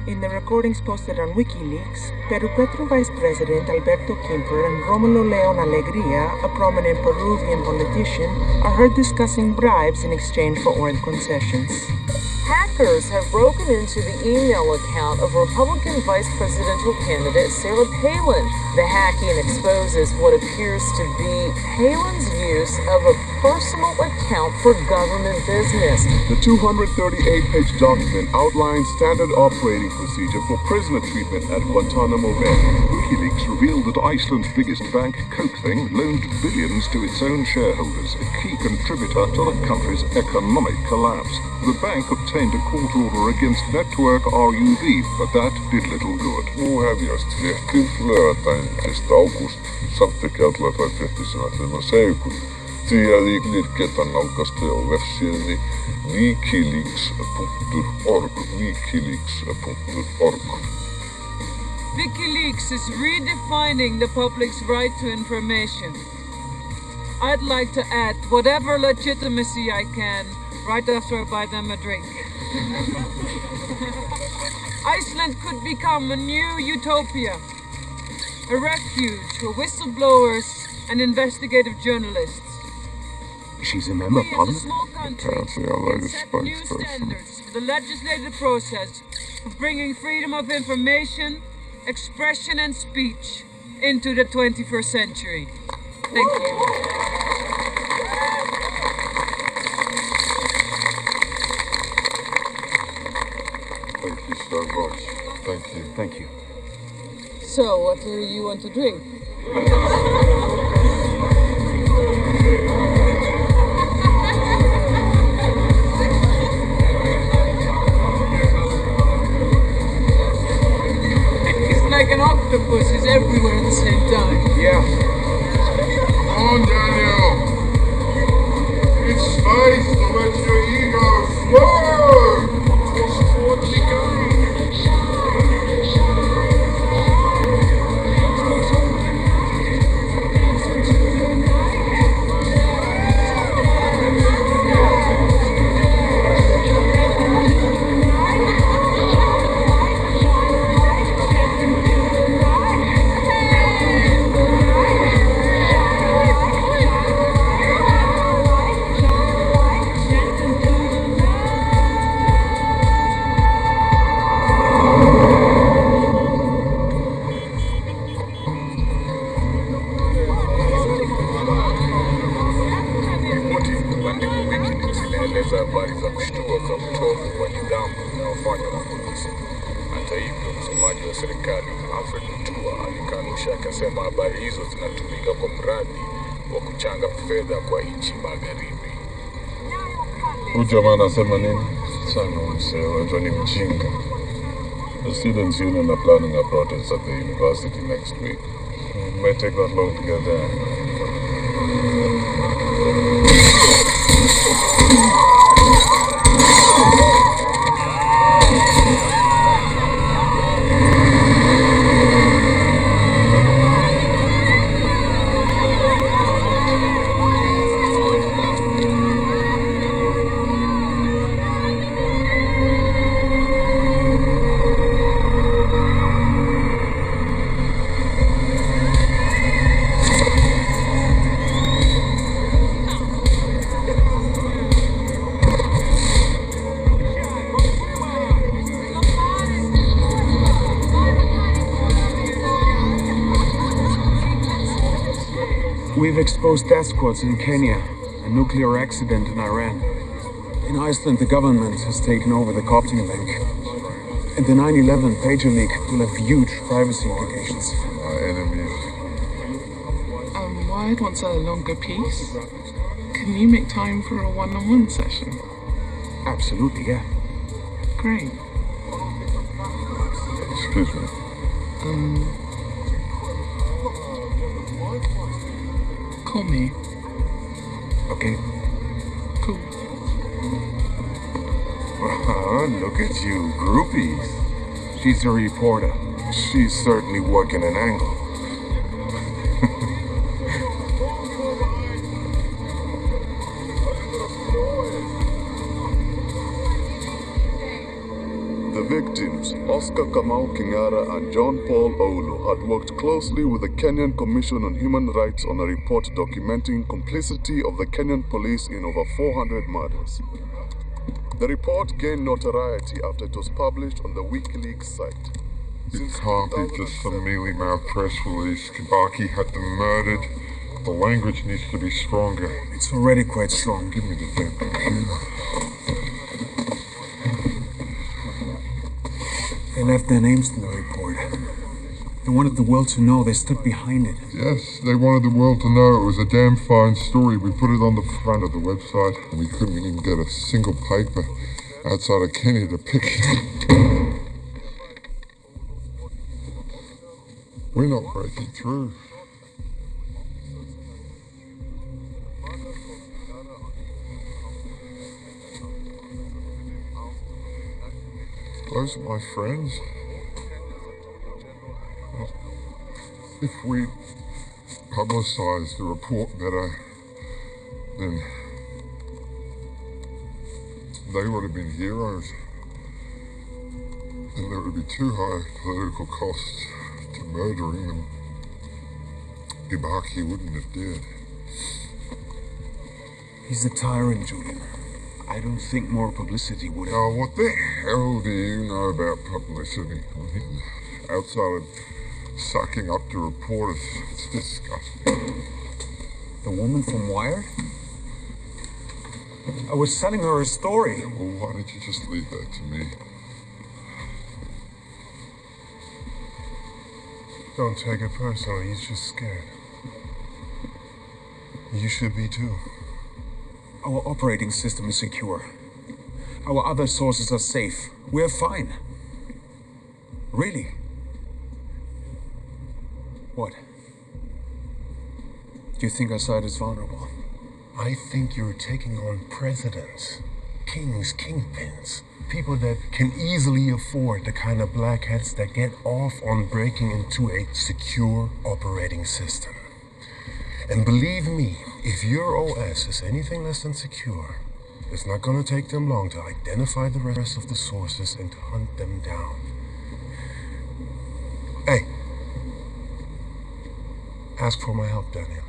In the recordings posted on WikiLeaks, Petro Vice President Alberto Quimper and Romulo Leon Alegria, a prominent Peruvian politician, are heard discussing bribes in exchange for oil concessions. Hackers have broken into the email account of Republican vice presidential candidate Sarah Palin. The hacking exposes what appears to be Palin's use of a personal account for government business. The 238-page document outlines standard operating procedure for prisoner treatment at Guantanamo Bay. WikiLeaks revealed that Iceland's biggest bank, Houten, loaned billions to its own shareholders, a key contributor to the country's economic collapse. The bank obtained a court order against Network RUV, but that did little good. Nú hefjast fréttir laugardaginn 1. ágúst. Samt ekki allar þær fréttir sem ætlum að segja ykkur, því að ykkur geta nálgast þau á vefsíðunni wikileaks.org. WikiLeaks is redefining the public's right to information. I'd like to add whatever legitimacy I can right after I buy them a drink. Iceland could become a new utopia, a refuge for whistleblowers and investigative journalists. She's a member of Parliament? Apparently I like a spokesperson. The legislative process of bringing freedom of information, expression and speech into the 21st century. Thank you. Thank you so much. Thank you. Thank you. So, what do you want to drink? It's like an octopus is everywhere at the same time. Yeah. Come on, Daniel. It's space to let your ego flow. Habari za kushtua za utovu wa nidhamu unaofanywa na polisi. Hata hivyo, msemaji wa serikali Alfred Mutua alikanusha akasema habari hizo zinatumika kwa mradi wa kuchanga fedha kwa nchi magharibi. Huyu jamaa anasema nini? Sana msee, wajua ni mjinga. The students' union are planning a protest at the university next week. It may take that long to get there. We've exposed death squads in Kenya, a nuclear accident in Iran. In Iceland, the government has taken over the Copting link. And the 9/11 pager leak will have huge privacy implications. Our enemies. Wyatt wants a longer piece. Can you make time for a one-on-one session? Absolutely, yeah. Great. Excuse me. Call me. Okay. Cool. Look at you, groupies. She's a reporter. She's certainly working an angle. The victims, Oscar Kamau Kingara and John Paul Olo, had worked closely with the Kenyan Commission on Human Rights on a report documenting complicity of the Kenyan police in over 400 murders. The report gained notoriety after it was published on the WikiLeaks site. It can't be just some mealy-mouthed press release. Kibaki had them murdered. The language needs to be stronger. It's already quite strong. Give me the damn computer. They left their names in the report. They wanted the world to know they stood behind it. Yes, they wanted the world to know it was a damn fine story. We put it on the front of the website, and we couldn't even get a single paper outside of Kenya to pick it. We're not breaking through. Those are my friends. If we publicised the report better, then they would have been heroes. And there would be too high political costs to murdering them. Ibaki wouldn't have dared. He's a tyrant, Julian. I don't think more publicity would have... Oh, what the hell do you know about publicity? I mean, outside of sucking up to reporters, it's disgusting. The woman from Wired? I was telling her a story. Yeah, well, why don't you just leave that to me? Don't take it personally, he's just scared. You should be too. Our operating system is secure. Our other sources are safe. We're fine. Really? What? Do you think our side is vulnerable? I think you're taking on presidents, kings, kingpins, people that can easily afford the kind of black hats that get off on breaking into a secure operating system. And believe me, if your OS is anything less than secure, it's not going to take them long to identify the rest of the sources and to hunt them down. Hey, ask for my help, Daniel.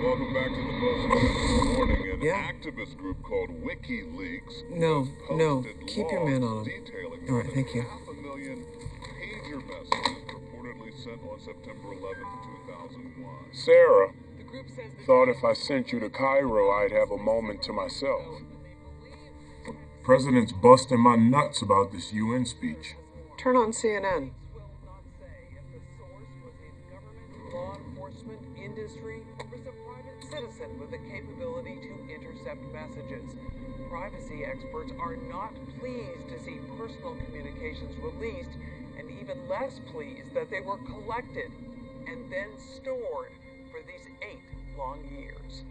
Welcome back to the most morning. An activist group called WikiLeaks. No. Keep your man on him. All right, thank you. 500,000 pager messages reportedly sent on September 11th, 2001. Sarah, thought if I sent you to Cairo, I'd have a moment to myself. President's busting my nuts about this UN speech. Turn on CNN. Law enforcement, industry, or as a private citizen with the capability to intercept messages. Privacy experts are not pleased to see personal communications released, and even less pleased that they were collected and then stored for these 8 long years.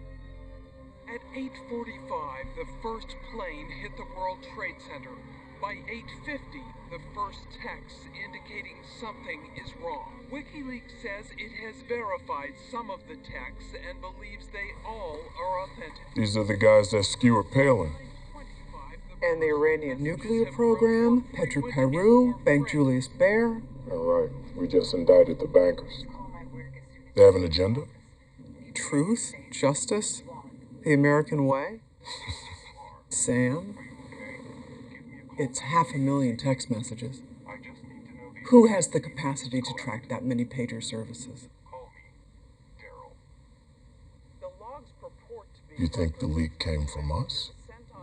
At 8:45, the first plane hit the World Trade Center. By 8:50, the first text indicating something is wrong. WikiLeaks says it has verified some of the texts and believes they all are authentic. These are the guys that skewer Palin. And the Iranian nuclear program, Peru, Bank Julius Baer. All right, we just indicted the bankers. They have an agenda? Truth, justice, the American way. Sam, it's 500,000 text messages. Who has the capacity to track that many pager services? You think the leak came from us?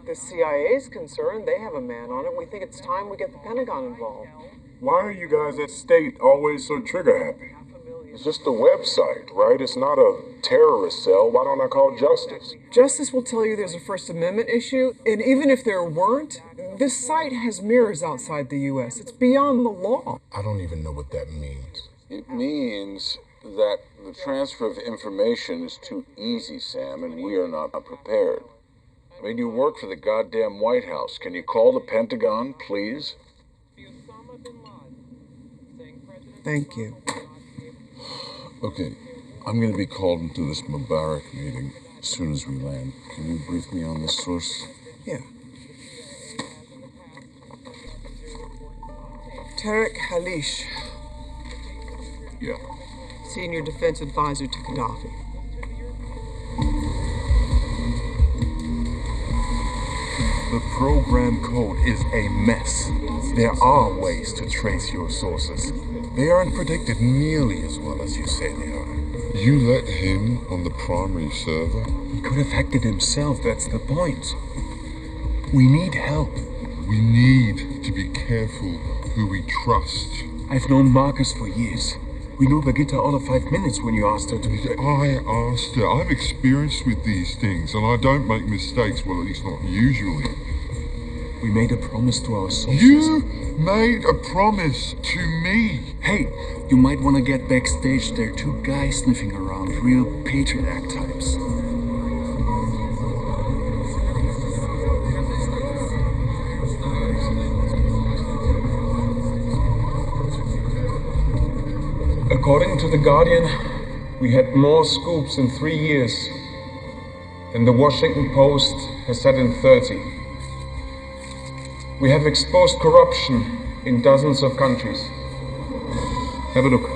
The CIA's concerned. They have a man on it. We think it's time we get the Pentagon involved. Why are you guys at State always so trigger happy? It's just a website, right? It's not a terrorist cell. Why don't I call Justice? Justice will tell you there's a First Amendment issue, and even if there weren't, this site has mirrors outside the U.S. It's beyond the law. I don't even know what that means. It means that the transfer of information is too easy, Sam, and we are not prepared. I mean, you work for the goddamn White House. Can you call the Pentagon, please? Thank you. Okay, I'm going to be called into this Mubarak meeting as soon as we land. Can you brief me on this source? Yeah. Tarek Halish. Yeah. Senior Defense Advisor to Gaddafi. The program code is a mess. There are ways to trace your sources. They aren't predicted nearly as well as you say they are. You let him on the primary server? He could have hacked it himself, that's the point. We need help. We need to be careful who we trust. I've known Marcus for years. We knew Birgitta all of 5 minutes when you asked her to... I asked her. I've experience with these things, and I don't make mistakes. Well, at least not usually. We made a promise to our sources. You made a promise to me. Hey, you might want to get backstage. There are 2 guys sniffing around, real Patriot Act types. According to The Guardian, we had more scoops in 3 years than The Washington Post has said in 30. We have exposed corruption in dozens of countries. Have a look.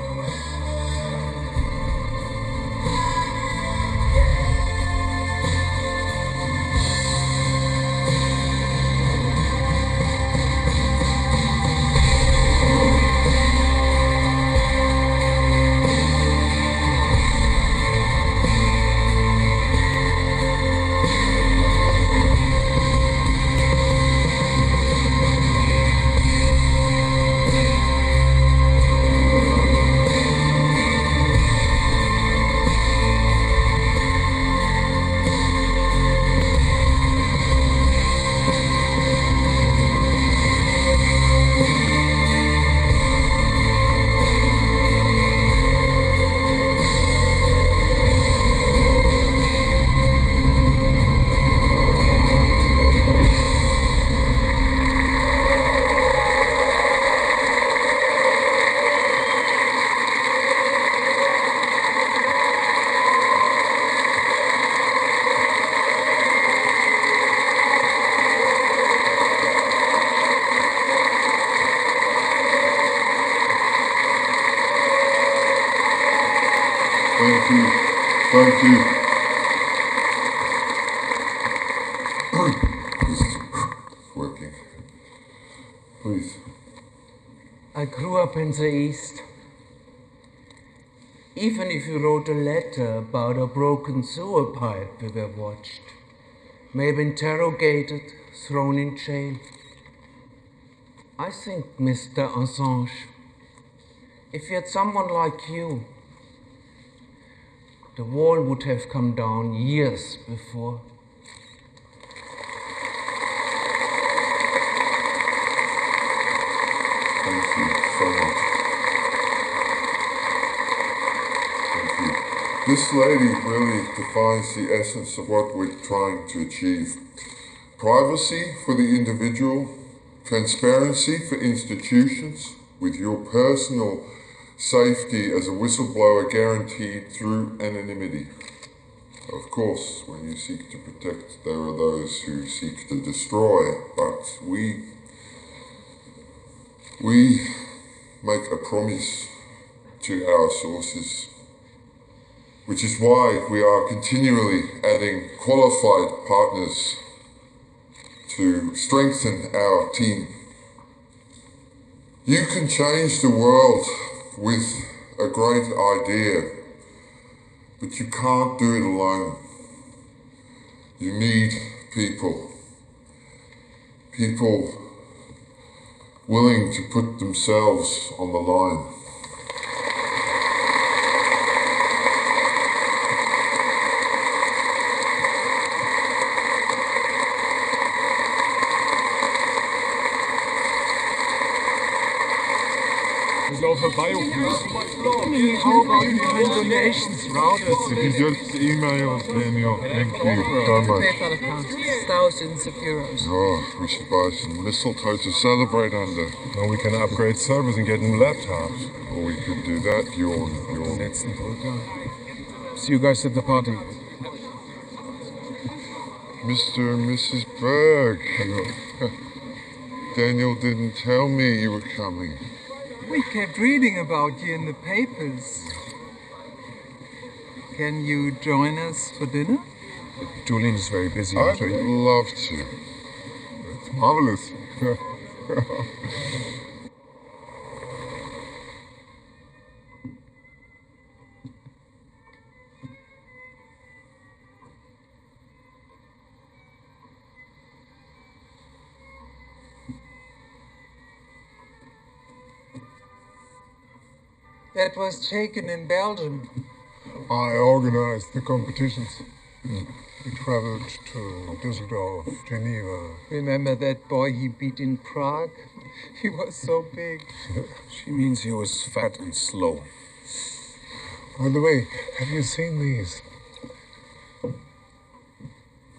Thank you. This is working. Please. I grew up in the East. Even if you wrote a letter about a broken sewer pipe, we were watched. Maybe interrogated, thrown in jail. I think, Mr. Assange, if you had someone like you, the wall would have come down years before. Thank you so much. Thank you. This lady really defines the essence of what we're trying to achieve. Privacy for the individual, transparency for institutions, with your personal safety as a whistleblower guaranteed through anonymity. Of course, when you seek to protect, there are those who seek to destroy, but we make a promise to our sources, which is why we are continually adding qualified partners to strengthen our team. You can change the world with a great idea, but you can't do it alone. You need people. People willing to put themselves on the line. There's no for biofuels. How about the donations routed? If you just email Daniel, thank you so much. PayPal account, thousands of euros. Oh, we should buy some mistletoe to celebrate under. Or we can upgrade servers and get new laptops. Or we could do that, your... Letzten Brücke. See you guys at the party. Mr. and Mrs. Berg. Daniel didn't tell me you were coming. We kept reading about you in the papers. Can you join us for dinner? Julian is very busy. I'd love to. Marvelous. That was taken in Belgium. I organized the competitions. We traveled to Düsseldorf, Geneva. Remember that boy he beat in Prague? He was so big. She means he was fat and slow. By the way, have you seen these?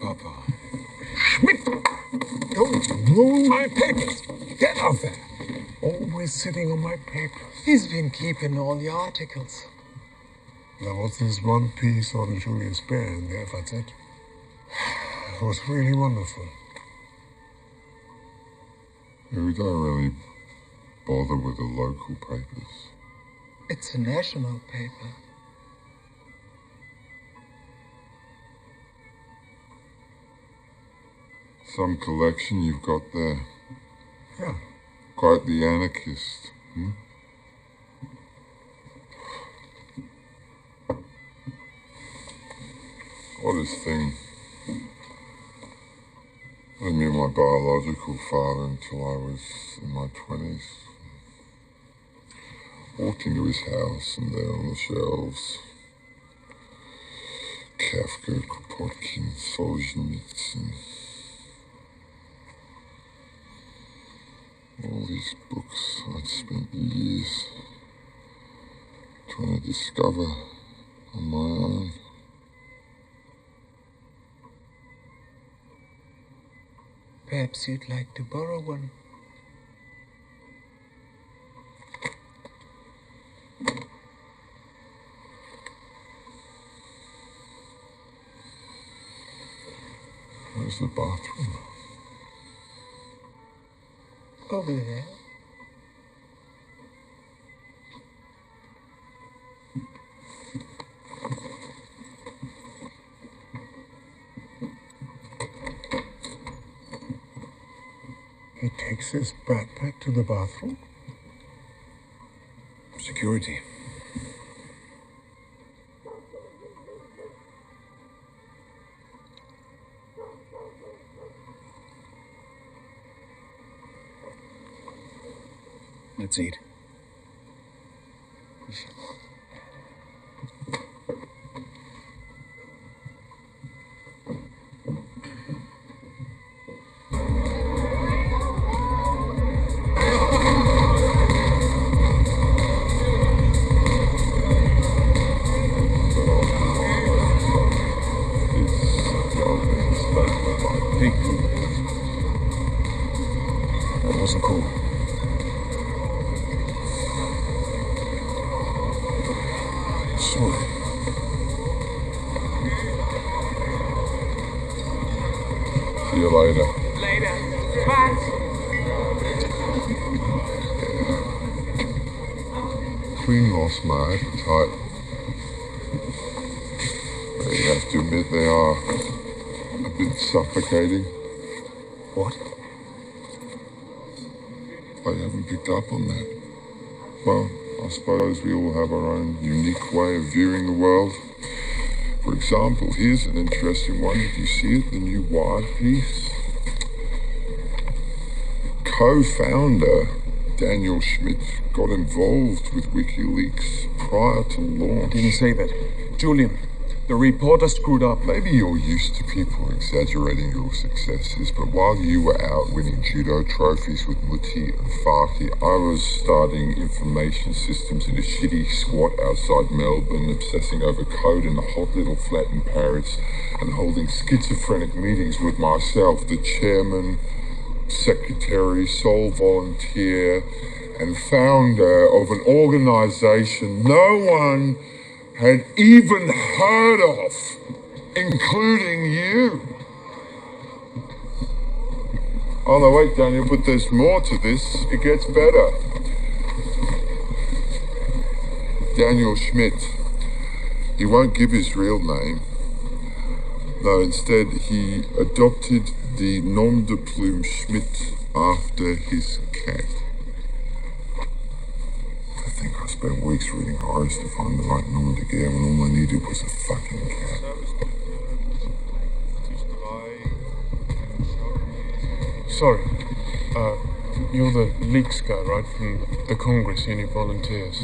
Papa. Schmidt! Don't ruin my papers! Get off there! Always sitting on my papers. He's been keeping all the articles. There was this one piece on Julius Baer in the FAZ. It was really wonderful. Yeah, we don't really bother with the local papers. It's a national paper. Some collection you've got there. Yeah. Quite the anarchist. Oddest thing. I didn't meet my biological father until I was in my 20s. Walked into his house and there on the shelves, Kafka, Kropotkin, Solzhenitsyn. All these books I'd spent years trying to discover on my own. Perhaps you'd like to borrow one. Where's the bathroom? Over there. He takes his backpack to the bathroom? Security. Let's eat. Hey. That wasn't cool. Sorry. See you later. Later. Bye. Clean lost my appetite. But you have to admit they are a bit suffocating. What? I haven't picked up on that. Well, I suppose we all have our own unique way of viewing the world. For example, here's an interesting one. Did you see it? The new Wired piece? Co-founder Daniel Schmidt got involved with WikiLeaks prior to launch. I didn't say that. Julian, the reporter screwed up. Maybe you're used to people exaggerating your successes, but while you were out winning judo trophies with Mutti and Farki, I was starting information systems in a shitty squat outside Melbourne, obsessing over code in a hot little flat in Paris, and holding schizophrenic meetings with myself, the chairman, secretary, sole volunteer, and founder of an organization no one had even heard of, including you. Oh no, wait, Daniel, but there's more to this. It gets better. Daniel Schmidt. He won't give his real name. No, instead he adopted the nom de plume Schmidt after his cat. I think I spent weeks reading Horace to find the right nom de guerre, and all I needed was a fucking cat. Sorry, you're the leaks guy, right? From the Congress, you need volunteers.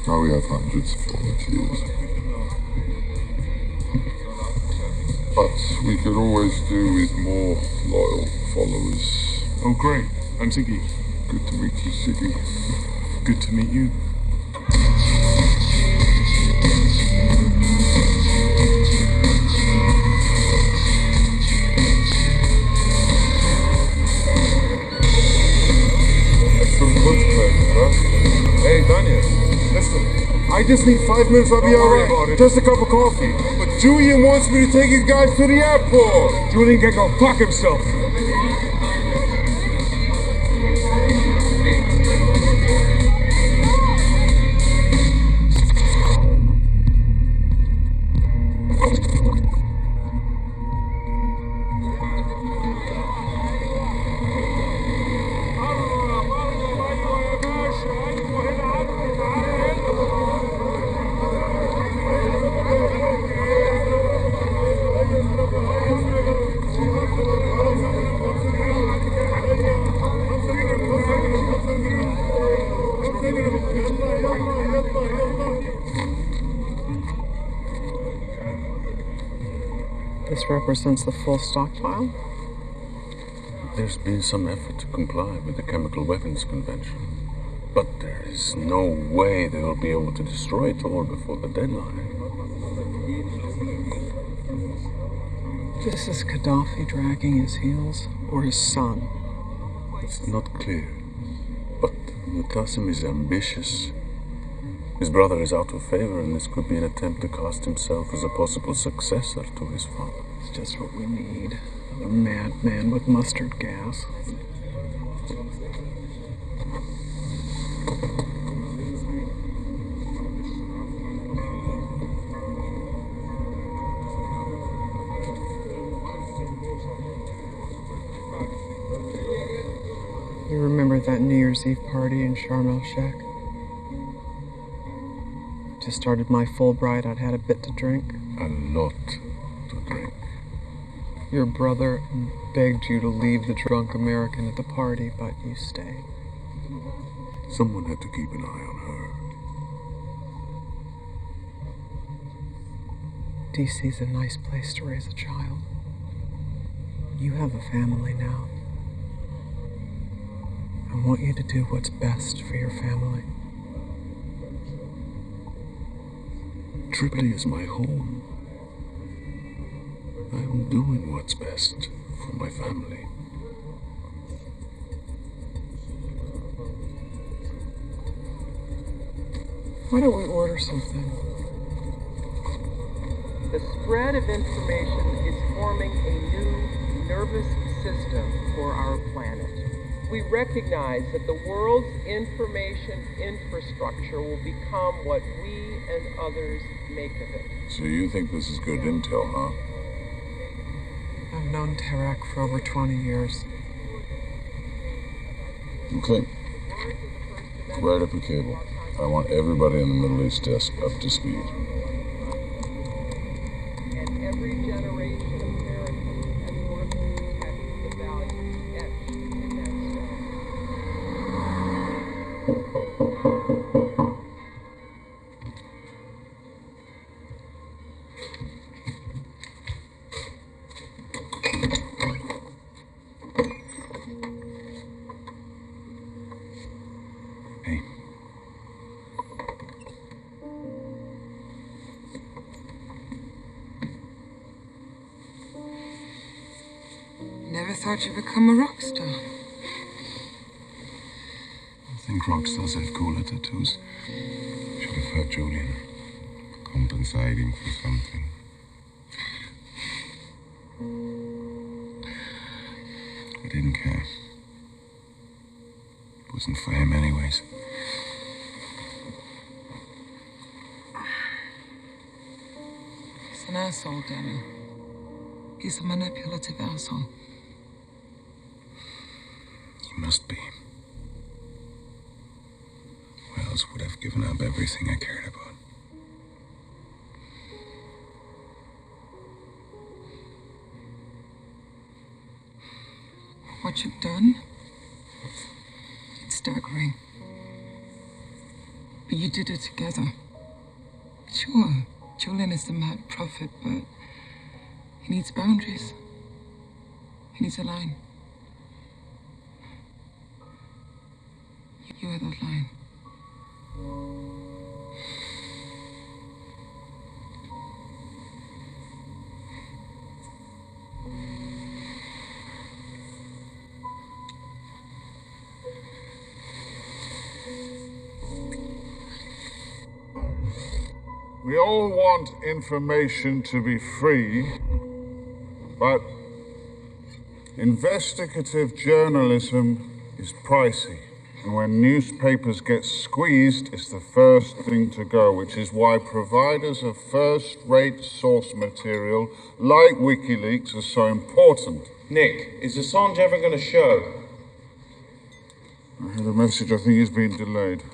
Oh, we have hundreds of volunteers. But we could always do with more loyal followers. Oh, great. I'm Ziggy. Good to meet you, Ziggy. Good to meet you. Hey, Daniel, listen. I just need 5 minutes, I'll be alright. Just a cup of coffee. But Julian wants me to take his guys to the airport. Julian can go fuck himself. This represents the full stockpile? There's been some effort to comply with the Chemical Weapons Convention, but there is no way they will be able to destroy it all before the deadline. This is Gaddafi dragging his heels, or his son? It's not clear, but Mutassim is ambitious. His brother is out of favor, and this could be an attempt to cast himself as a possible successor to his father. It's just what we need. A madman with mustard gas. You remember that New Year's Eve party in Sharm el-Sheikh? Just started my Fulbright, I'd had a bit to drink. A lot to drink. Your brother begged you to leave the drunk American at the party, but you stayed. Someone had to keep an eye on her. DC's a nice place to raise a child. You have a family now. I want you to do what's best for your family. Tripoli is my home. I am doing what's best for my family. Why don't we order something? The spread of information is forming a new nervous system for our planet. We recognize that the world's information infrastructure will become what we and others make of it. So you think this is good intel, huh? I've known Tarak for over 20 years. Okay. Write up a cable. I want everybody in the Middle East desk up to speed. And every generation of Americans has worked to protect the values etched in that stone. Never thought you'd become a rock star. I think rock stars have cooler tattoos. Should have hurt Julian. Compensating for something. I didn't care. It wasn't for him anyways. He's an asshole, Daniel. He's a manipulative asshole. Must be. Or else would have given up everything I cared about. What you've done, it's staggering. But you did it together. Sure, Julian is the mad prophet, but he needs boundaries. He needs a line. You are that line. We all want information to be free, but investigative journalism is pricey. And when newspapers get squeezed, it's the first thing to go, which is why providers of first-rate source material like WikiLeaks are so important. Nick, is Assange ever going to show? I had a message. I think he's been delayed.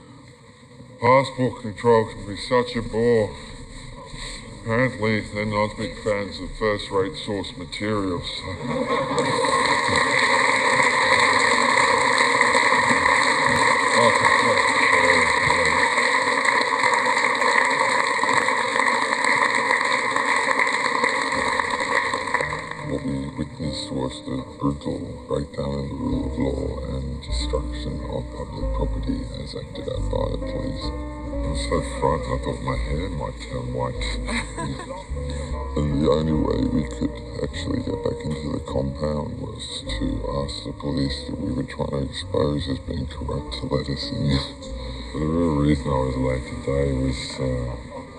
Passport control can be such a bore. Apparently, they're not big fans of first-rate source materials. What we witnessed was the brutal breakdown of the rule of law and destruction of public property as acted out by the police. I was so frightened I thought my hair might turn white. And the only way we could actually get back into the compound was to ask the police that we were trying to expose as being corrupt to let us in. But the real reason I was late today was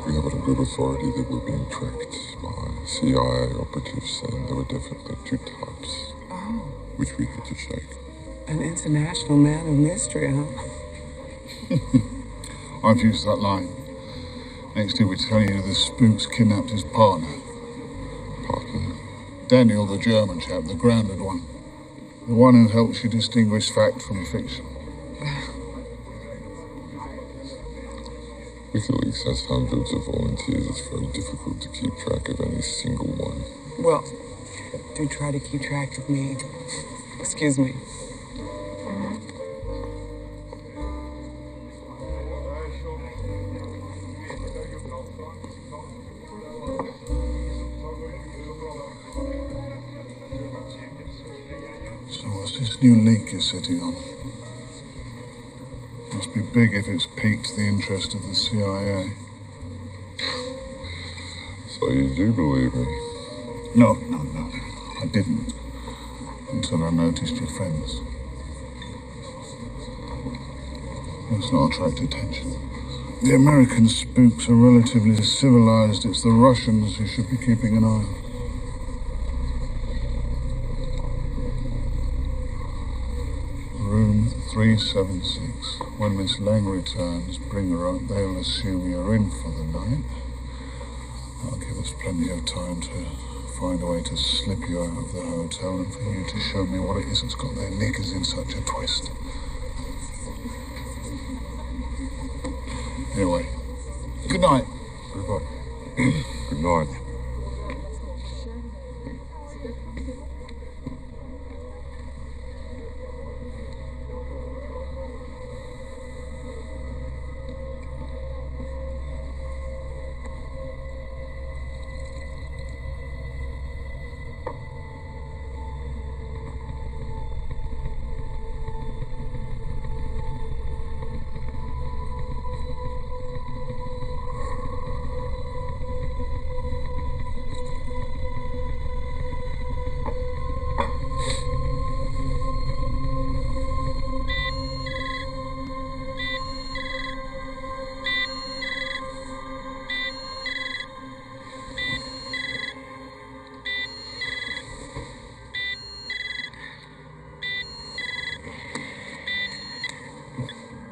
we have it on good authority that we're being tracked by CIA operatives, and there were definitely two types, which we had to shake. An international man of mystery, huh? I've used that line. Next he would tell you the spooks kidnapped his partner. Partner? Daniel, the German chap, the grounded one. The one who helps you distinguish fact from fiction. WikiLeaks has hundreds of volunteers. It's very difficult to keep track of any single one. Well, do try to keep track of me. Excuse me. So what's this new leak you're sitting on? Must be big if it's piqued the interest of the CIA. So you do believe me? No. I didn't. Until I noticed your friends. Let's not attract attention. The American spooks are relatively civilized. It's the Russians who should be keeping an eye on. Room 376. When Miss Lang returns, bring her up. They'll assume you're in for the night. That'll give us plenty of time to find a way to slip you out of the hotel and for you to show me what it is that's got their knickers in such a twist. Anyway, good night. Goodbye. Good night.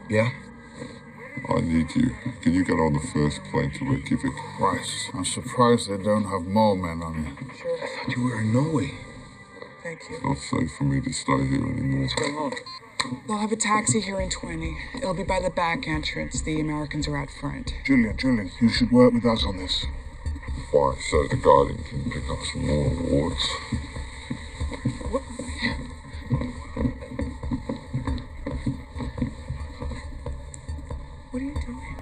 Yeah? I need you. Can you get on the first plane to Reykjavik? Right. I'm surprised they don't have more men on you. I thought you were in Norway. Thank you. It's not safe for me to stay here anymore. What's going on? They'll have a taxi here in 20. It'll be by the back entrance. The Americans are out front. Julian, you should work with us on this. Why? So the Guardian can pick up some more awards. What are you doing?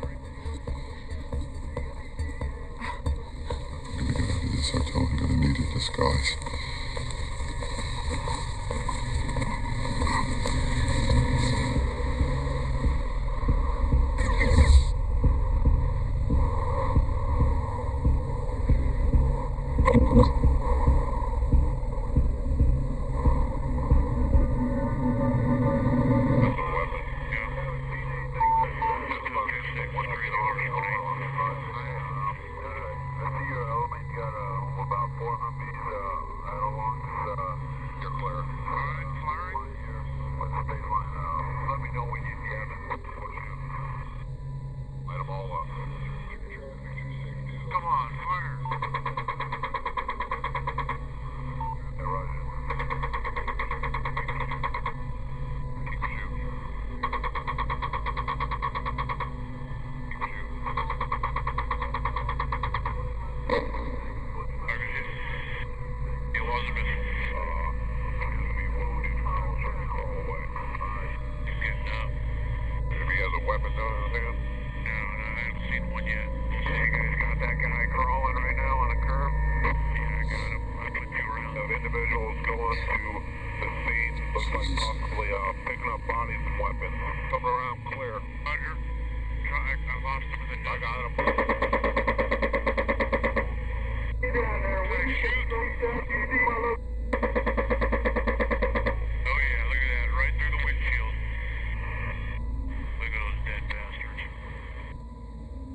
I'm gonna get out of this hotel. I'm gonna need a disguise.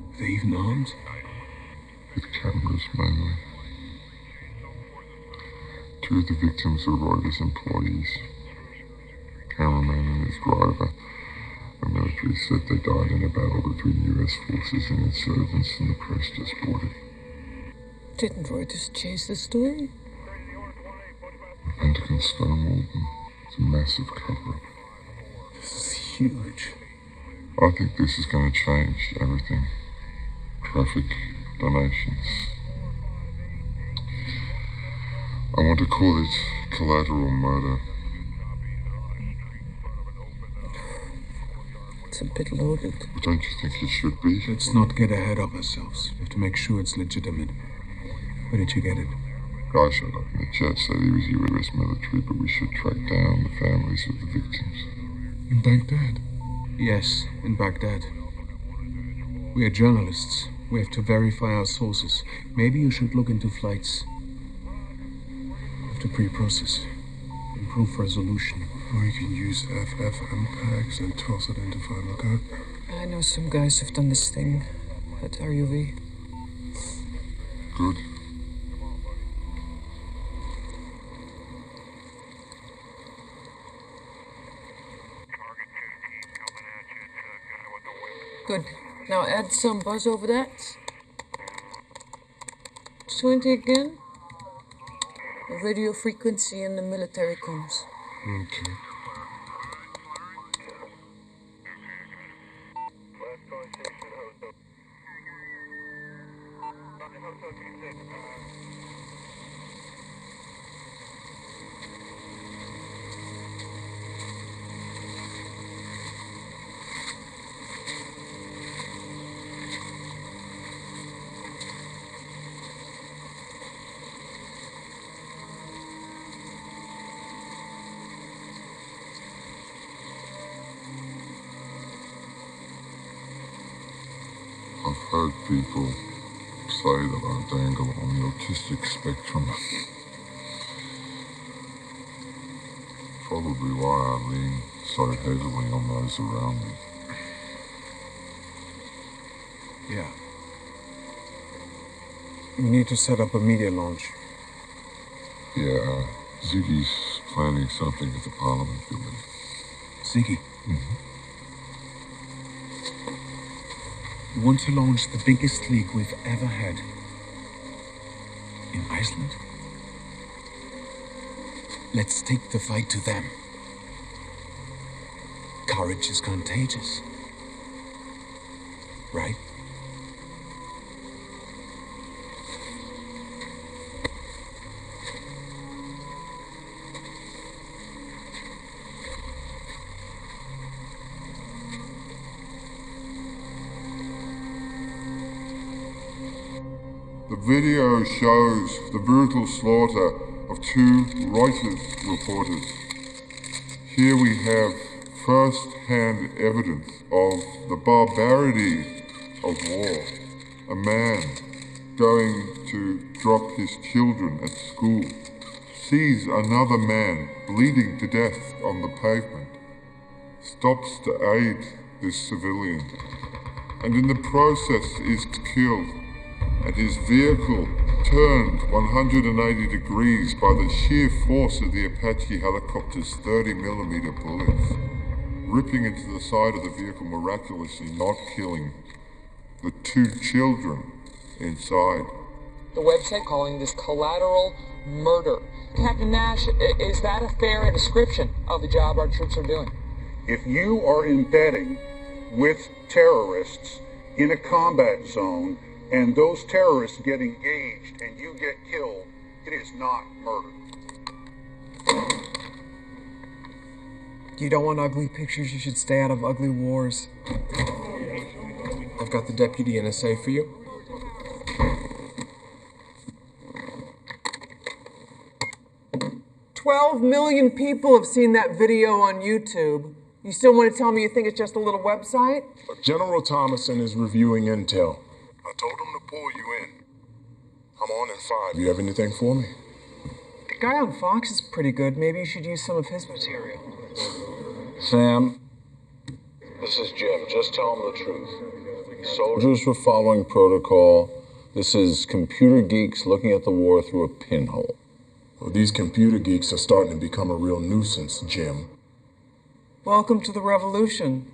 Are they even armed? With cameras, mainly. Two of the victims are Reuters employees. Cameraman and his driver. The military said they died in a battle between US forces and insurgents, and the press just bought it. Didn't Reuters chase the story? Benedict stonewalled them. It's a massive cover-up. This is huge. I think this is going to change everything. Traffic, donations. I want to call it collateral murder. It's a bit loaded. Don't you think it should be? Let's not get ahead of ourselves. We have to make sure it's legitimate. Where did you get it? Guy showed up in the chat, said he was US military, but we should track down the families of the victims. In Baghdad? Yes, in Baghdad. We are journalists. We have to verify our sources. Maybe you should look into flights. We have to pre-process. Improve resolution. Or you can use FFmpeg and toss it into Final Cut. I know some guys who've done this thing at RUV. Good. Good. Now add some buzz over that. 20 again. The radio frequency and the military comms. Okay. I've heard people say that I dangle on the autistic spectrum. Probably why I lean so heavily on those around me. Yeah. We need to set up a media launch. Yeah, Ziggy's planning something at the Parliament building. Ziggy? Mm-hmm. We want to launch the biggest league we've ever had. In Iceland? Let's take the fight to them. Courage is contagious. Right? The video shows the brutal slaughter of two Reuters reporters. Here we have first-hand evidence of the barbarity of war. A man going to drop his children at school sees another man bleeding to death on the pavement, stops to aid this civilian, and in the process is killed, and his vehicle turned 180 degrees by the sheer force of the Apache helicopter's 30mm bullets, ripping into the side of the vehicle, miraculously not killing the two children inside. The website calling this collateral murder. Captain Nash, is that a fair description of the job our troops are doing? If you are embedding with terrorists in a combat zone and those terrorists get engaged and you get killed, it is not murder. You don't want ugly pictures, you should stay out of ugly wars. I've got the deputy NSA for you. $12 million people have seen that video on YouTube. You still want to tell me you think it's just a little website? General Thomason is reviewing intel. I told him to pull you in. I'm on in 5. You have anything for me? The guy on Fox is pretty good. Maybe you should use some of his material. Sam, This is Jim. Just tell him the truth. soldiers were following protocol. This is computer geeks looking at the war through a pinhole. Well, these computer geeks are starting to become a real nuisance, Jim. Welcome to the revolution.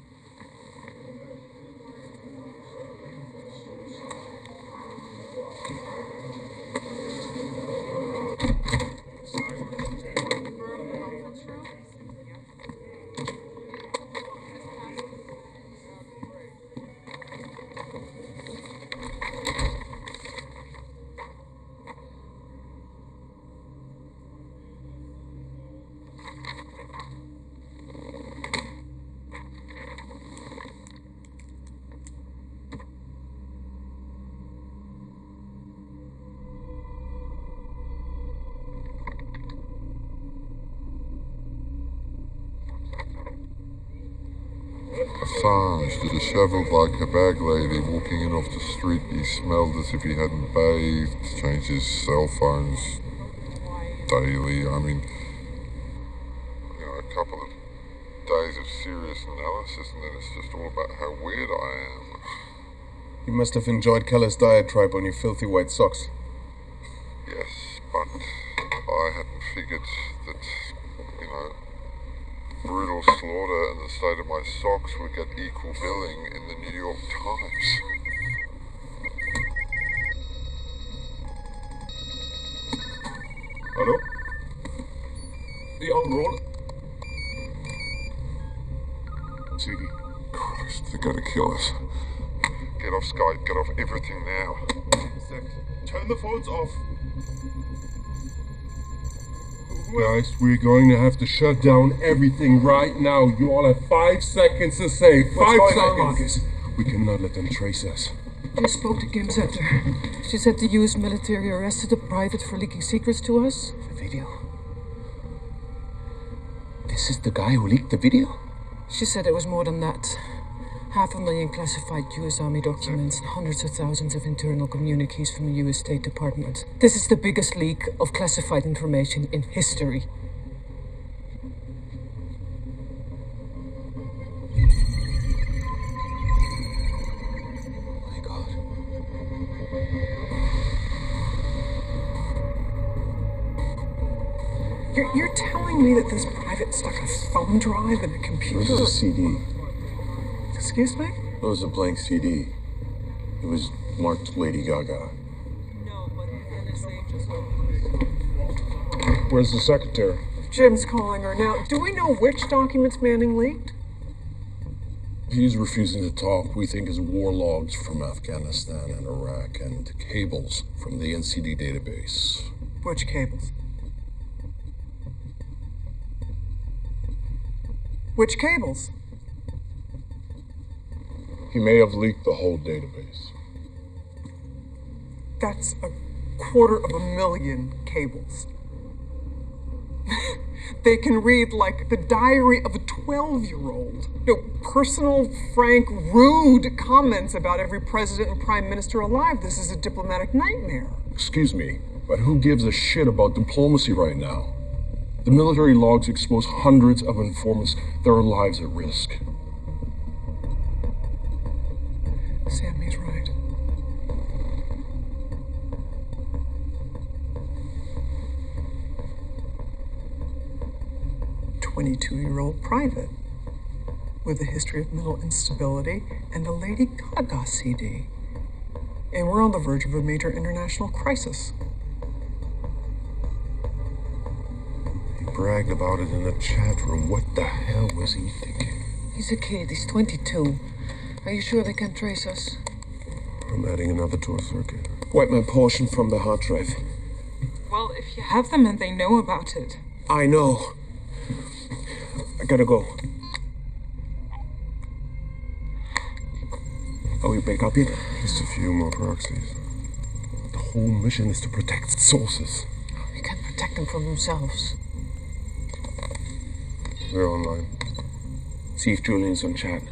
Assange, disheveled like a bag lady, walking in off the street. He smelled as if he hadn't bathed, changed his cell phones daily. I mean, a couple of days of serious analysis and then it's just all about how weird I am. You must have enjoyed Keller's diatribe on your filthy white socks. Yes, but I hadn't figured that, brutal slaughter and the state of my socks would get equal billing in the New York Times. Hello? The old roll. CD. Christ, they're gonna kill us. Get off Skype, get off everything now. Turn the phones off. Guys, we're going to have to shut down everything right now. You all have 5 seconds to say. 5 What's seconds. going on, Marcus? We cannot let them trace us. I spoke to Kim Center. She said the U.S. military arrested a private for leaking secrets to us. The video? This is the guy who leaked the video? She said it was more than that. 500,000 classified U.S. Army documents and hundreds of thousands of internal communiques from the U.S. State Department. This is the biggest leak of classified information in history. My God. You're telling me that this private stuck a thumb drive in a computer? This is a CD. Excuse me? It was a blank CD. It was marked Lady Gaga. No, but the NSA just Where's the secretary? Jim's calling her now. Do we know which documents Manning leaked? He's refusing to talk. We think his war logs from Afghanistan and Iraq and cables from the NCD database. Which cables? Which cables? He may have leaked the whole database. That's 250,000 cables. They can read like the diary of a 12-year-old. No, personal, frank, rude comments about every president and prime minister alive. This is a diplomatic nightmare. Excuse me, but who gives a shit about diplomacy right now? The military logs expose hundreds of informants. Their lives at risk. Sammy's right. A 22-year-old private with a history of mental instability and a Lady Gaga CD. And we're on the verge of a major international crisis. He bragged about it in a chat room. What the hell was he thinking? He's a kid. He's 22. Are you sure they can trace us? I'm adding another to our circuit. Wipe my portion from the hard drive. Well, if you have them and they know about it. I know. I gotta go. Are we back up yet? Just a few more proxies. The whole mission is to protect sources. We can protect them from themselves. We're online. See if Julian's on chat.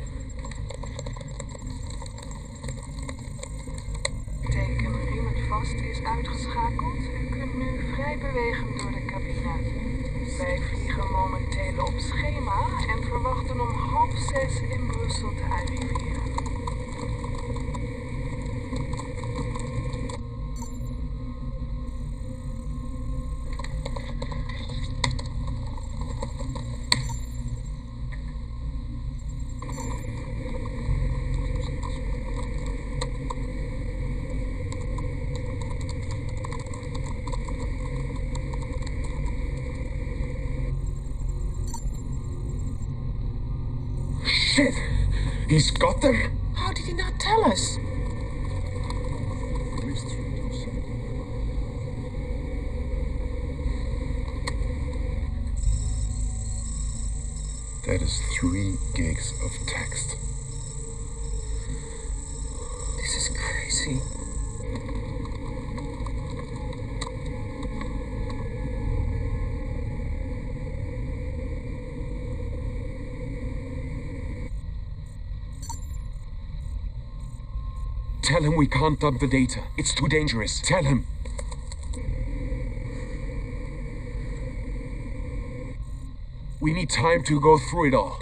Teken Riemen vast is uitgeschakeld. U kunt nu vrij bewegen door de cabine. Wij vliegen momenteel op schema en verwachten om 5:30 in Brussel te arriveren. Shit! He's got them? How did he not tell us? That is 3 gigs of text. This is crazy. Tell him we can't dump the data. It's too dangerous. Tell him. We need time to go through it all.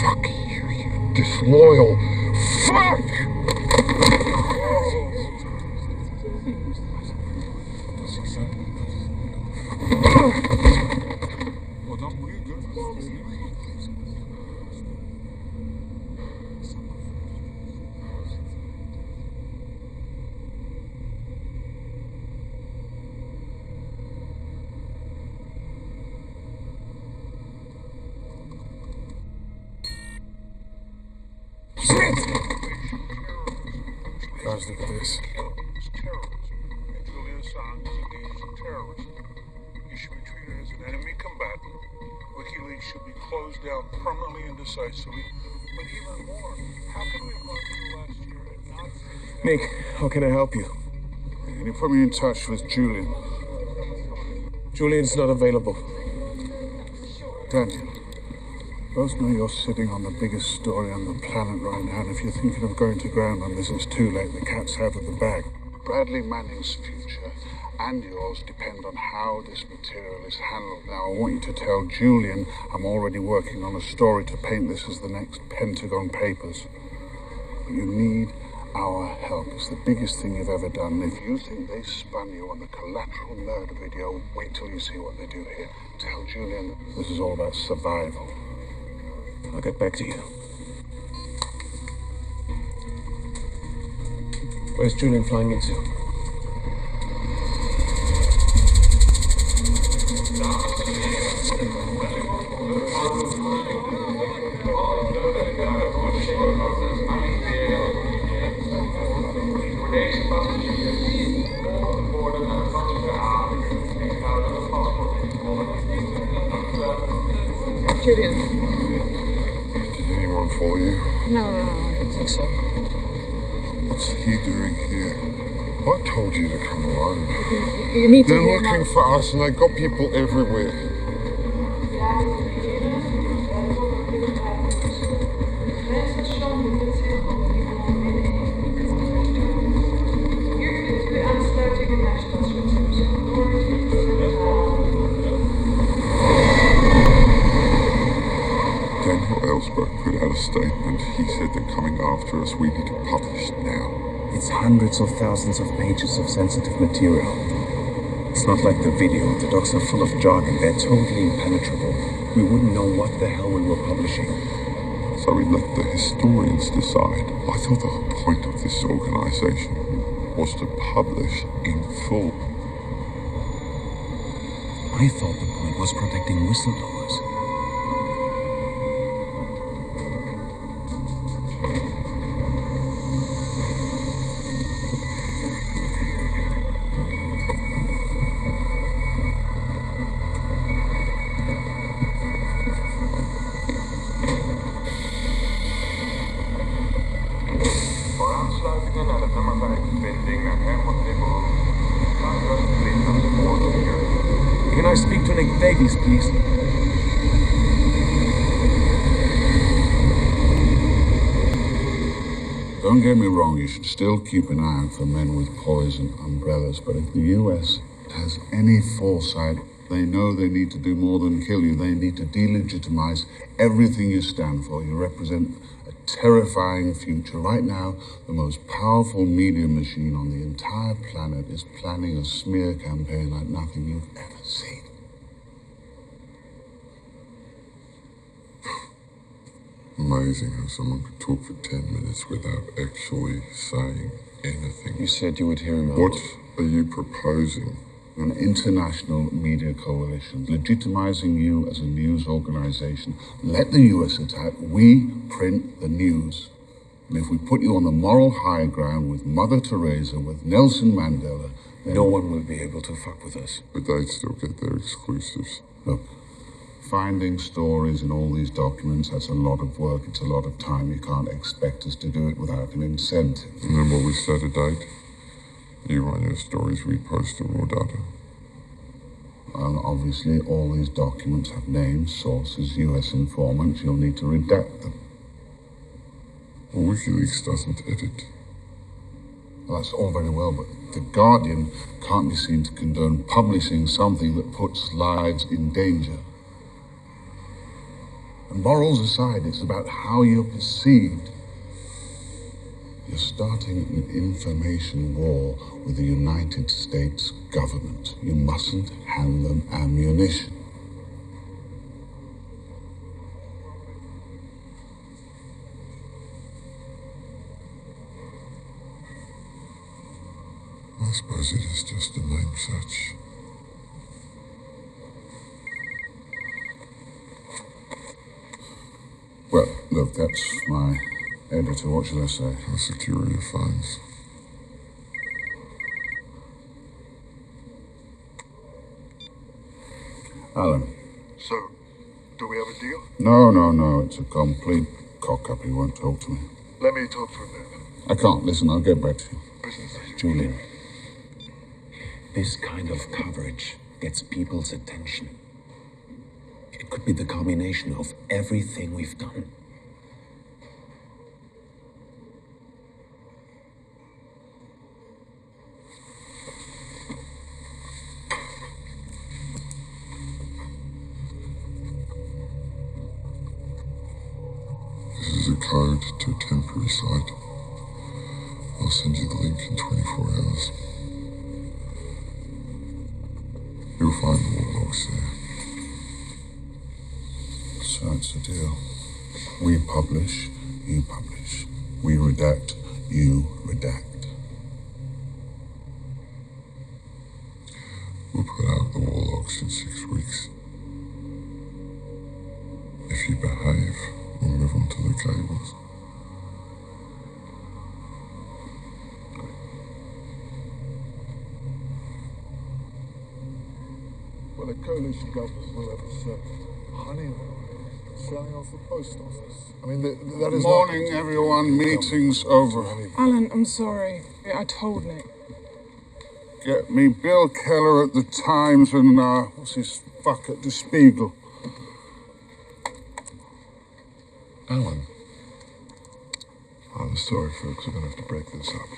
Fuck you, you disloyal. Fuck! Guys, look at this. He should be treated as an enemy combatant. WikiLeaks should be closed down permanently and decisively. But even more, how can we have gone through the last year and not see Nick, how can I help you? Can you put me in touch with Julian? Julian's not available. Daniel, both know you're sitting on the biggest story on the planet right now, and if you're thinking of going to ground on this, it's too late. The cat's out of the bag. Bradley Manning's future and yours depend on how this material is handled. Now, I want you to tell Julian I'm already working on a story to paint this as the next Pentagon Papers. But you need our help. It's the biggest thing you've ever done. If you think they spun you on the collateral murder video, wait till you see what they do here. Tell Julian this is all about survival. I'll get back to you. Where's Julian flying into? Julian. Did anyone follow you? No, I don't think so. What's he doing here? I told you to come alone. You need to They're hear looking my... for us, and they've got people everywhere. Put out a statement. He said they're coming after us. We need to publish now. It's hundreds of thousands of pages of sensitive material. It's not like the video. The docs are full of jargon. They're totally impenetrable. We wouldn't know what the hell we were publishing. So we let the historians decide. I thought the whole point of this organization was to publish in full. I thought the point was protecting whistleblowers. Can I speak to Nick Davies, please? Don't get me wrong, you should still keep an eye out for men with poison umbrellas, but if the US has any foresight, they know they need to do more than kill you. They need to delegitimize everything you stand for. You represent a terrifying future. Right now, the most powerful media machine on the entire planet is planning a smear campaign like nothing you've ever seen. Amazing how someone could talk for 10 minutes without actually saying anything. You said you would hear him out. What are you proposing? An international media coalition, legitimizing you as a news organization. Let the US attack, we print the news. And if we put you on the moral high ground with Mother Teresa, with Nelson Mandela, then no one will be able to fuck with us. But they'd still get their exclusives. Look, finding stories in all these documents, that's a lot of work, it's a lot of time. You can't expect us to do it without an incentive. And then will we set a date? You run your stories, we post the raw data. Well, obviously, all these documents have names, sources, US informants. You'll need to redact them. Well, WikiLeaks doesn't edit. Well, that's all very well, but The Guardian can't be seen to condone publishing something that puts lives in danger. And morals aside, it's about how you're perceived. You're starting an information war with the United States government. You mustn't hand them ammunition. I suppose it is just a name search. Well, look, that's my editor. What should I say? I'll secure your phones. Alan. So, do we have a deal? No. It's a complete cock-up. He won't talk to me. Let me talk for a minute. I can't. Listen, I'll get back to you. Julian, this kind of coverage gets people's attention. It could be the combination of everything we've done. This is a code to a temporary site. I'll send you the link in 24 hours. You'll find the war logs there. So it's the deal. We publish, you publish. We redact, you redact. We'll put out the war logs in 6 weeks. If you behave, we'll move on to the cables. Well, the coalition government will have a honey selling off the post office. I mean, that is Morning, everyone. Meeting's over. Alan, I'm sorry. I told Nick. Get me Bill Keller at the Times and, what's his fuck at the Spiegel. Alan. I'm sorry, folks. We're going to have to break this up.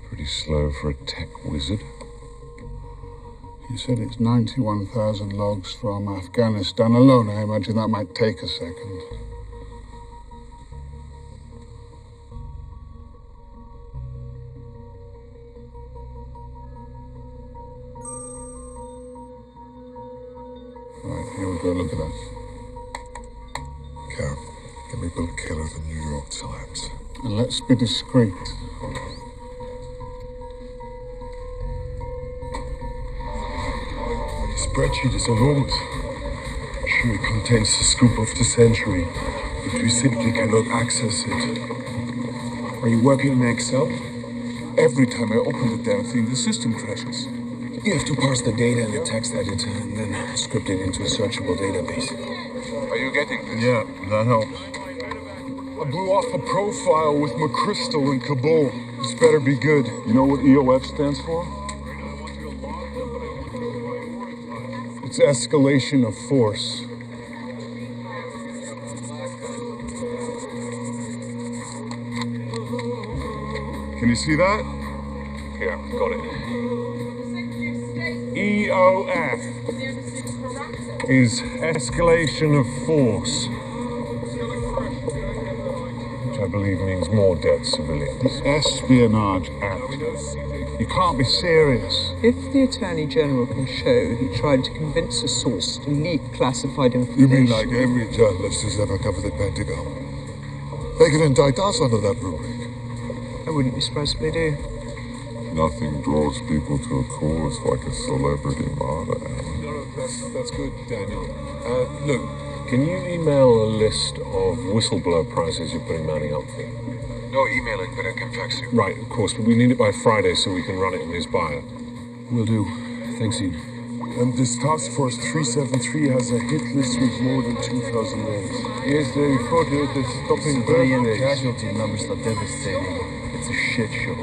Pretty slow for a tech wizard. He said it's 91,000 logs from Afghanistan alone. I imagine that might take a second. Right, here we go. Look at that. Cap, get me Bill Keller of the New York Times. And let's be discreet. The spreadsheet is enormous. Sure, it contains the scoop of the century, but we simply cannot access it. Are you working in Excel? Every time I open the damn thing, the system crashes. You have to parse the data in the text editor and then script it into a searchable database. Are you getting this? Yeah, that helps. I blew off a profile with McChrystal in Kabul. This better be good. You know what EOF stands for? It's escalation of force. Can you see that? Yeah, got it. EOF is escalation of force, which I believe means more dead civilians. The Espionage Act. You can't be serious. If the Attorney General can show he tried to convince a source to leak classified information... You mean like every journalist who's ever covered the Pentagon? They can indict us under that rubric. I wouldn't be surprised if they do. Nothing draws people to a cause like a celebrity martyr. That's good, Daniel. Look, can you email a list of whistleblower prizes you're putting mounting up for? No emailing, but I can fax you. Right, of course, but we need it by Friday so we can run it in his bio. Will do. Thanks, Ian. And this Task Force 373 has a hit list with more than 2,000 names. Yes, they report that stopping civilian casualty numbers are devastating. It's a shit show.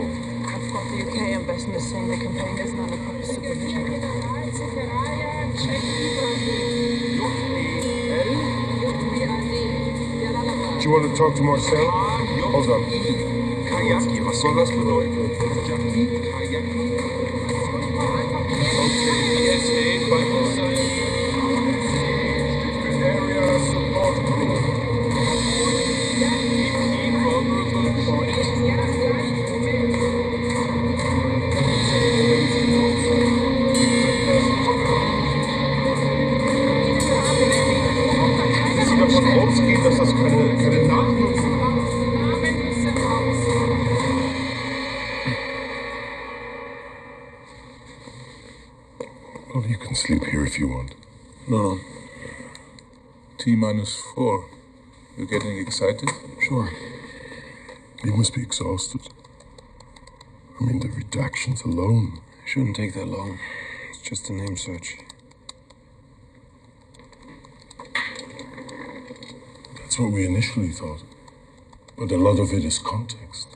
I've got the UK ambassador saying the campaign isn't under proper supervision. Do you want to talk to Marcel? Hold on. Kajaki, was soll das bedeuten? Kajaki? Okay, PSA, vital sign. Area support group. Vulnerable point. Sie davon ausgehen, dass das keine Nachnutzung hat. Well, you can sleep here if you want. No. T-4. You're getting excited? Sure. You must be exhausted. I mean, the redactions alone. It shouldn't take that long. It's just a name search. That's what we initially thought. But a lot of it is context.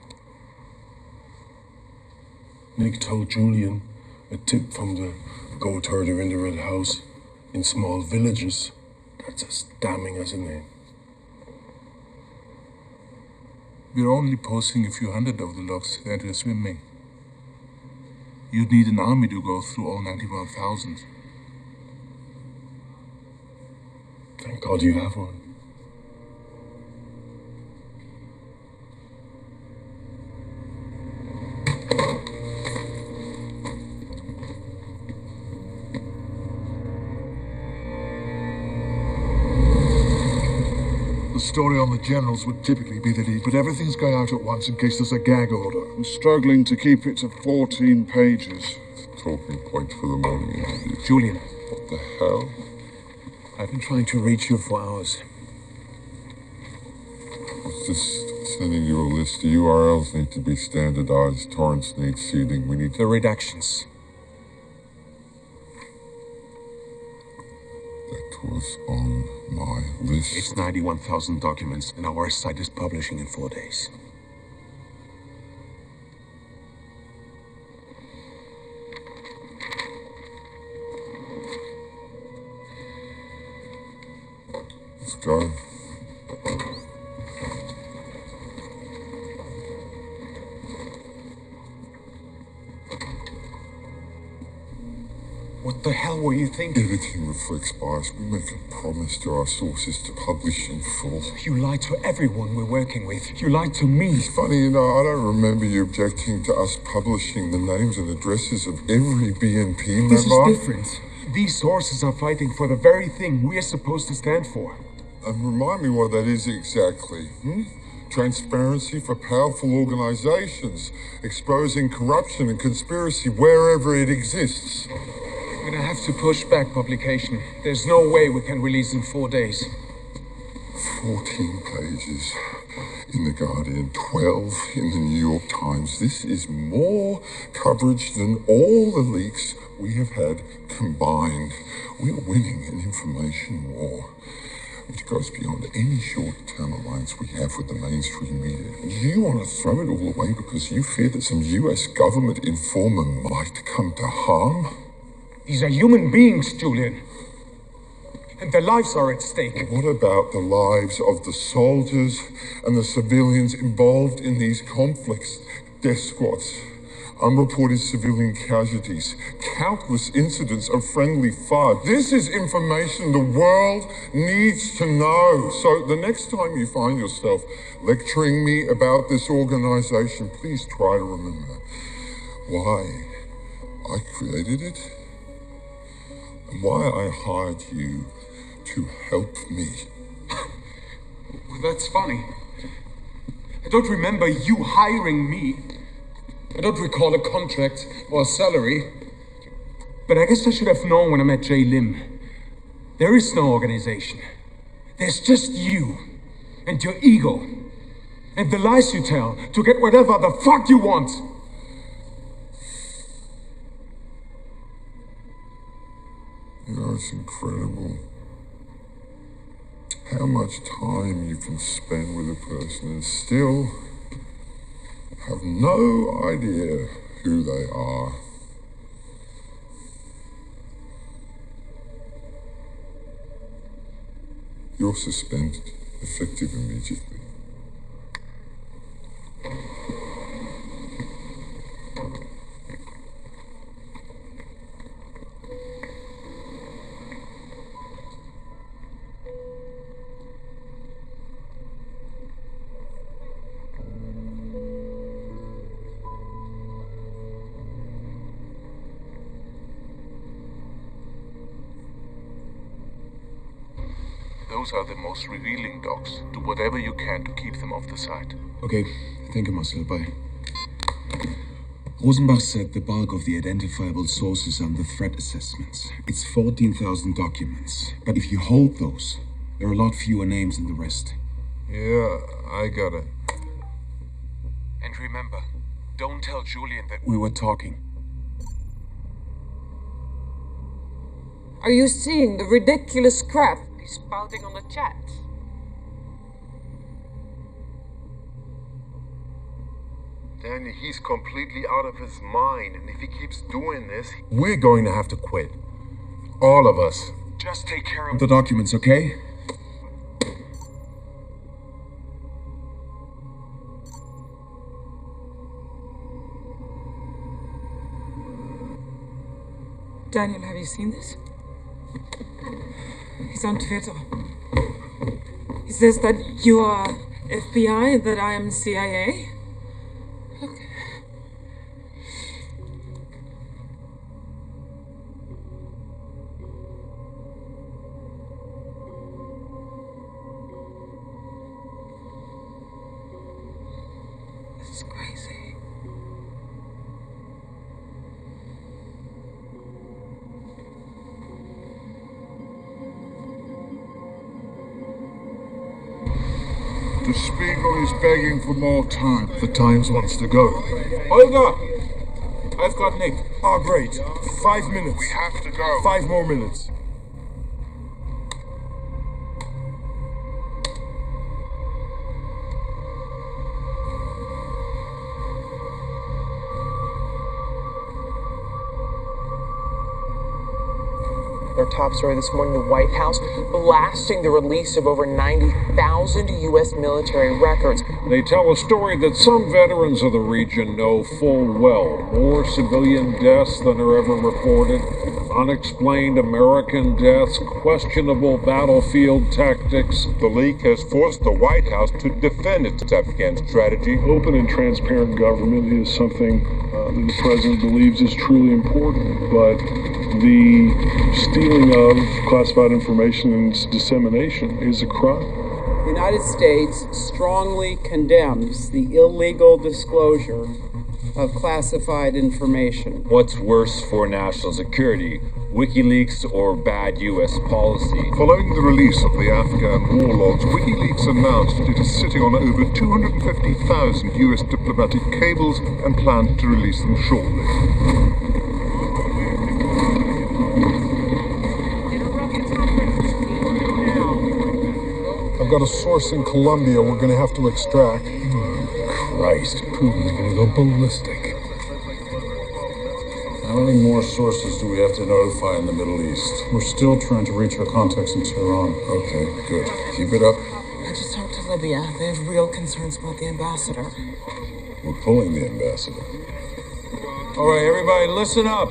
Nick told Julian a tip from the goat herder in the red house in small villages. That's as damning as a name. We're only posting a few hundred of the logs that are swimming. You'd need an army to go through all 91,000. Thank God you have one. The story on the generals would typically be the lead, but everything's going out at once in case there's a gag order. We're struggling to keep it to 14 pages. Talking point for the morning interview. Julian. What the hell? I've been trying to reach you for hours. I was just sending you a list. The URLs need to be standardized. Torrents need seeding. We need the redactions. That was on my list. It's 91,000 documents, and our site is publishing in 4 days. Let's go. What the hell were you thinking? Everything reflects bias. We make a promise to our sources to publish in full. You lied to everyone we're working with. You lied to me. It's funny, you know, I don't remember you objecting to us publishing the names and addresses of every BNP member. This is different. These sources are fighting for the very thing we're supposed to stand for. And remind me what that is exactly. Transparency for powerful organizations, exposing corruption and conspiracy wherever it exists. We're gonna have to push back publication. There's no way we can release in 4 days. 14 pages in The Guardian, 12 in the New York Times. This is more coverage than all the leaks we have had combined. We're winning an information war, which goes beyond any short-term alliance we have with the mainstream media. You want to throw it all away because you fear that some US government informer might come to harm? These are human beings, Julian. And their lives are at stake. But what about the lives of the soldiers and the civilians involved in these conflicts? Death squads, unreported civilian casualties, countless incidents of friendly fire. This is information the world needs to know. So the next time you find yourself lecturing me about this organization, please try to remember why I created it and why I hired you to help me. That's funny. I don't remember you hiring me. I don't recall a contract or a salary. But I guess I should have known when I met Jay Lim. There is no organization. There's just you and your ego and the lies you tell to get whatever the fuck you want. You know, it's incredible how much time you can spend with a person and still have no idea who they are. You're suspended, effective immediately. Those are the most revealing docs. Do whatever you can to keep them off the site. Okay, thank you, Marcel. Bye. Rosenbach said the bulk of the identifiable sources are the threat assessments. It's 14,000 documents. But if you hold those, There are a lot fewer names than the rest. Yeah, I got it. And remember, don't tell Julian that we were talking. Are you seeing the ridiculous crap he's spouting on the chat? Danny, he's completely out of his mind, and if he keeps doing this, we're going to have to quit. All of us. Just take care of the documents, okay? Daniel, have you seen this? He's on Twitter. He says that you are FBI, that I am CIA. Okay. This is crazy. The Spiegel is begging for more time. The Times wants to go. Olga! I've got Nick. Oh, great. 5 minutes. We have to go. 5 more minutes. Our top story this morning, the White House blasting the release of over 90,000 U.S. military records. They tell a story that some veterans of the region know full well. More civilian deaths than are ever reported, unexplained American deaths, questionable battlefield tactics. The leak has forced the White House to defend its Afghan strategy. Open and transparent government is something that the president believes is truly important, but the stealing of classified information and its dissemination is a crime. The United States strongly condemns the illegal disclosure of classified information. What's worse for national security, WikiLeaks or bad U.S. policy? Following the release of the Afghan war logs, WikiLeaks announced it is sitting on over 250,000 U.S. diplomatic cables and plans to release them shortly. I've got a source in Colombia we're going to have to extract. Christ, Putin's going to go ballistic. How many more sources do we have to notify in the Middle East? We're still trying to reach our contacts in Tehran. Okay, good. Keep it up. I just talked to Libya. They have real concerns about the ambassador. We're pulling the ambassador. All right, everybody, listen up.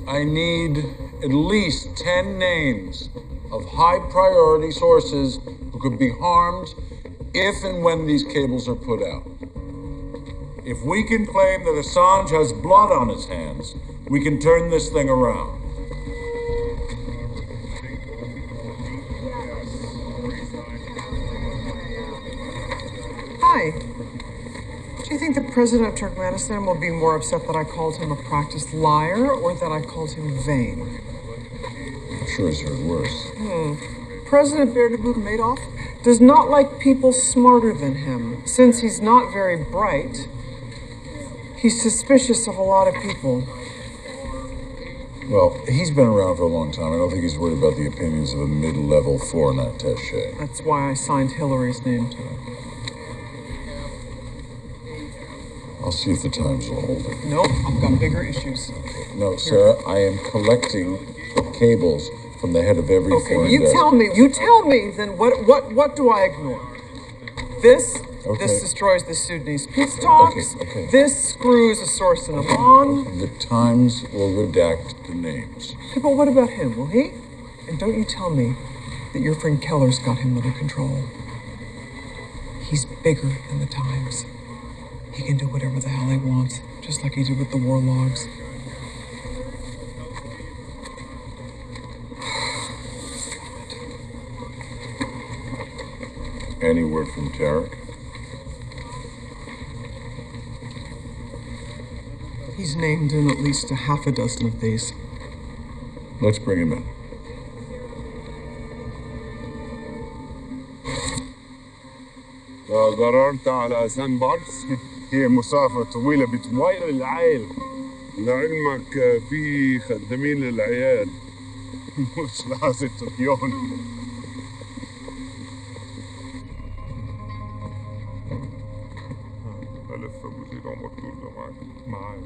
I need at least 10 names of high-priority sources who could be harmed if and when these cables are put out. If we can claim that Assange has blood on his hands, we can turn this thing around. Hi. Do you think the president of Turkmenistan will be more upset that I called him a practiced liar or that I called him vain? I'm sure he's heard worse. President Madoff does not like people smarter than him. Since he's not very bright, he's suspicious of a lot of people. Well, he's been around for a long time. I don't think he's worried about the opinions of a mid-level foreign attaché. That's why I signed Hillary's name to it. I'll see if the Times will hold it. Nope, I've got bigger issues. No, Sarah, I am collecting cables from the head of every foreign you desk. tell me, then what do I ignore? This Okay. This destroys the Sudanese peace talks. Okay. This screws a source in Amman. The Times will redact the names. Okay, but what about him? Will he? And don't you tell me that your friend Keller's got him under control. He's bigger than the Times. He can do whatever the hell he wants, just like he did with the war logs. Any word from Tarek? He's named in at least a half a dozen of these. Let's bring him in. قررت على سانبارس؟ هي مسافة طويلة بتويل العيل. لعلمك في خدامين للعيال. مش لازم صبيان. ألف أبو زيد عمر طول ده معانا.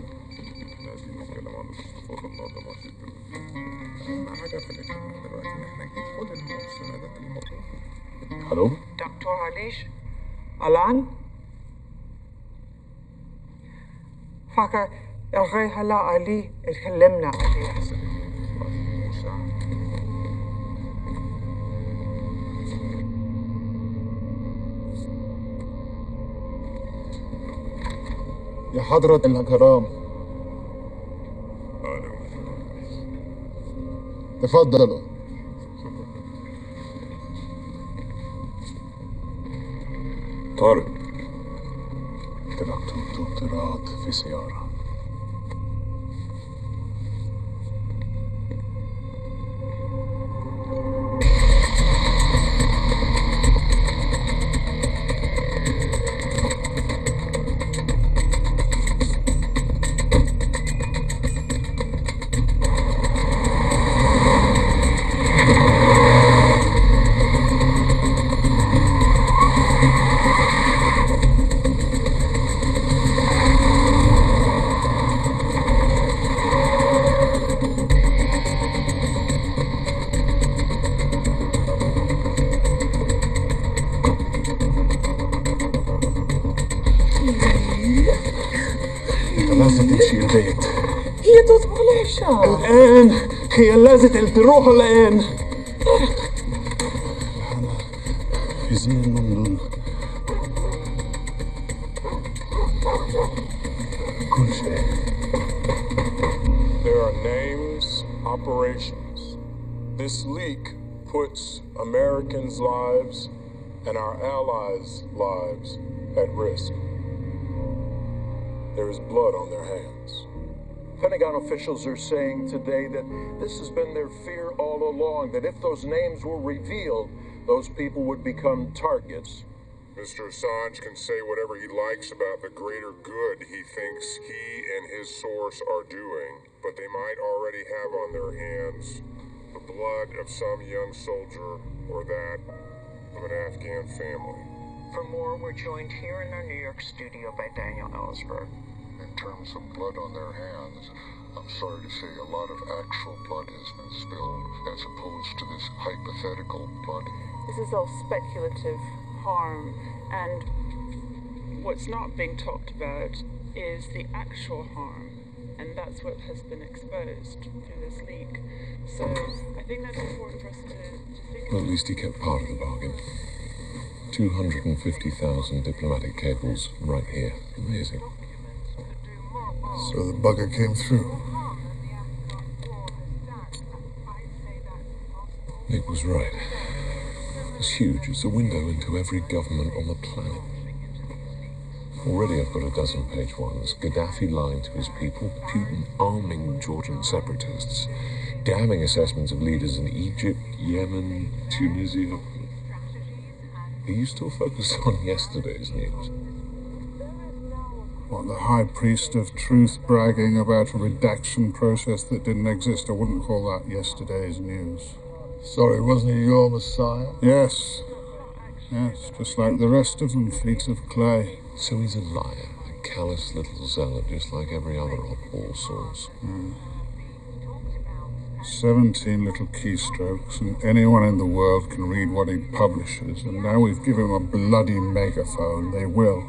ناسي نتكلم عن الاستفاضة النهارده مع سيد الوزير. أهم حاجة في الاجتماع دلوقتي إن احنا نجيب كل المستندات المطلوبة. الو؟ دكتور عليش الآن فاكر الغي هلا علي اتكلمنا عليه. يا حضرة الكرام، تفضلوا. طارق، تركت الدكتورات في سيارة. لازم تمشي البيت. هي تصبح ليش؟ الآن هي لازم تروح الآن. أنا في زين لندن. كل شيء. There are names, operations. This leak puts Americans' lives and our allies' lives at risk. There is blood on their hands. Pentagon officials are saying today that this has been their fear all along, that if those names were revealed, those people would become targets. Mr. Assange can say whatever he likes about the greater good he thinks he and his source are doing, but they might already have on their hands the blood of some young soldier or that of an Afghan family. For more, we're joined here in our New York studio by Daniel Ellsberg. In terms of blood on their hands, I'm sorry to say a lot of actual blood has been spilled as opposed to this hypothetical blood. This is all speculative harm, and what's not being talked about is the actual harm, and that's what has been exposed through this leak. So I think that's important for us to think Well, at least he kept part of the bargain. 250,000 diplomatic cables right here. Amazing. So the bugger came through. Nick was right. It's huge. It's a window into every government on the planet. Already I've got a dozen page ones. Gaddafi lying to his people, Putin arming Georgian separatists, damning assessments of leaders in Egypt, Yemen, Tunisia. Are you still focused on yesterday's news? What, the high priest of truth bragging about a redaction process that didn't exist? I wouldn't call that yesterday's news. Sorry, wasn't he your messiah? Yes. Yes, just like the rest of them, feet of clay. So he's a liar, a callous little zealot, just like every other oddball source. 17 little keystrokes, and anyone in the world can read what he publishes, and now we've given him a bloody megaphone. They will.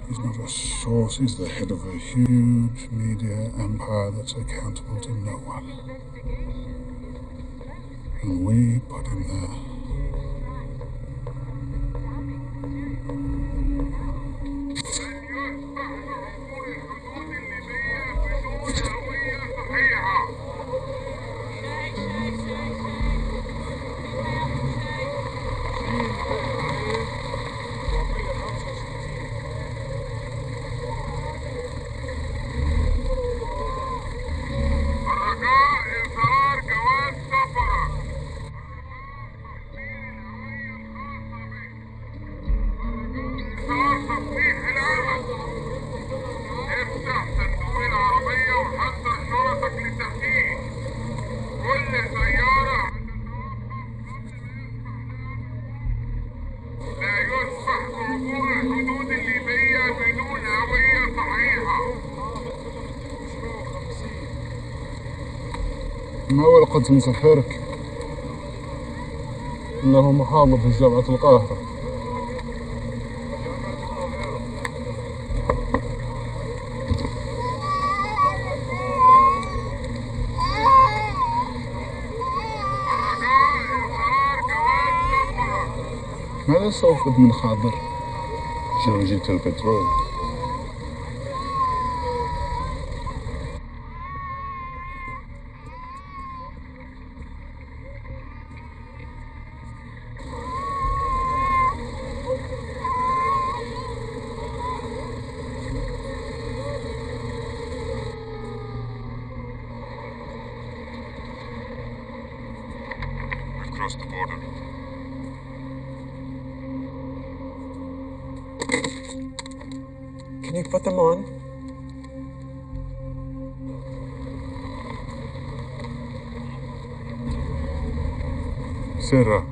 He's not a source, he's the head of a huge media empire that's accountable to no one. And we put him there. ما هو لقد مسافرك؟ إنه محاضر في جامعة القاهرة. ماذا سوف من خاضر؟ جيولوجية البترول. We've crossed the border. Can you put them on? Sarah.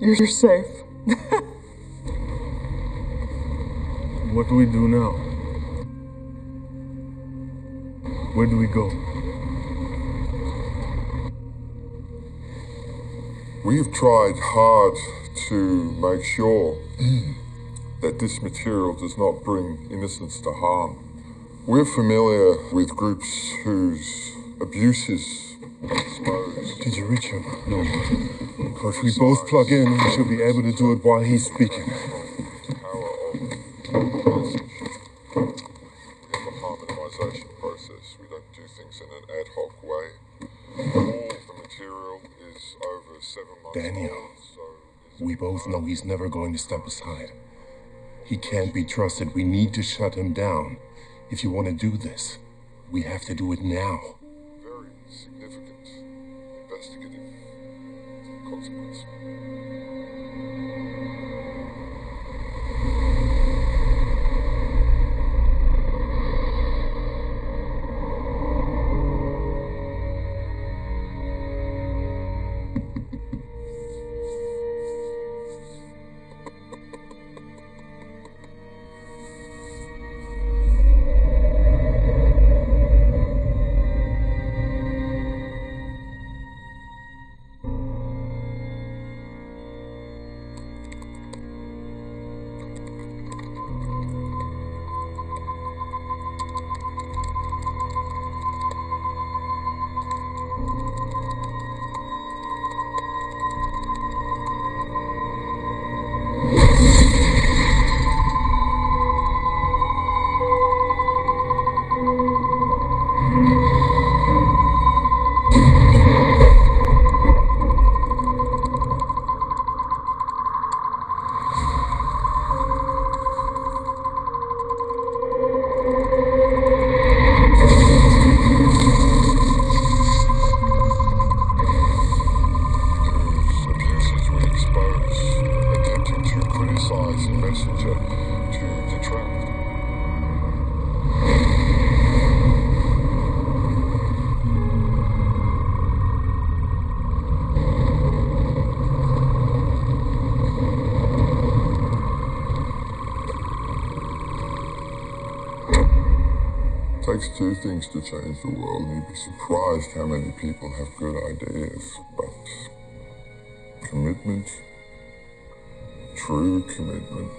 You're safe. What do we do now? Where do we go? We've tried hard to make sure that this material does not bring innocents to harm. We're familiar with groups whose abuses exposed. Did you reach him? No. But if we both plug in, we should be able to do it while he's speaking. We have a harmonization process. We don't do things in an ad hoc way. All the material is over 7 months Daniel, old, we both know he's never going to step aside. He can't be trusted. We need to shut him down. If you want to do this, we have to do it now. very significant investigative consequence. It takes two things to change the world, and you'd be surprised how many people have good ideas. But commitment, true commitment,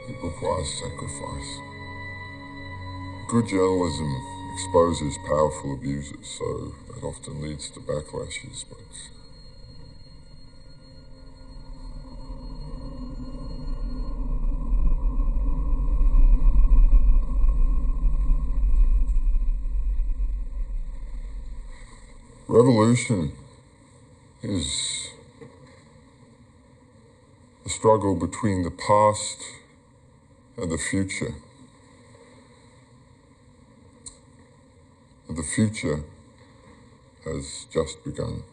it requires sacrifice. Good journalism exposes powerful abusers, so that often leads to backlashes, but revolution is the struggle between the past and the future. And the future has just begun.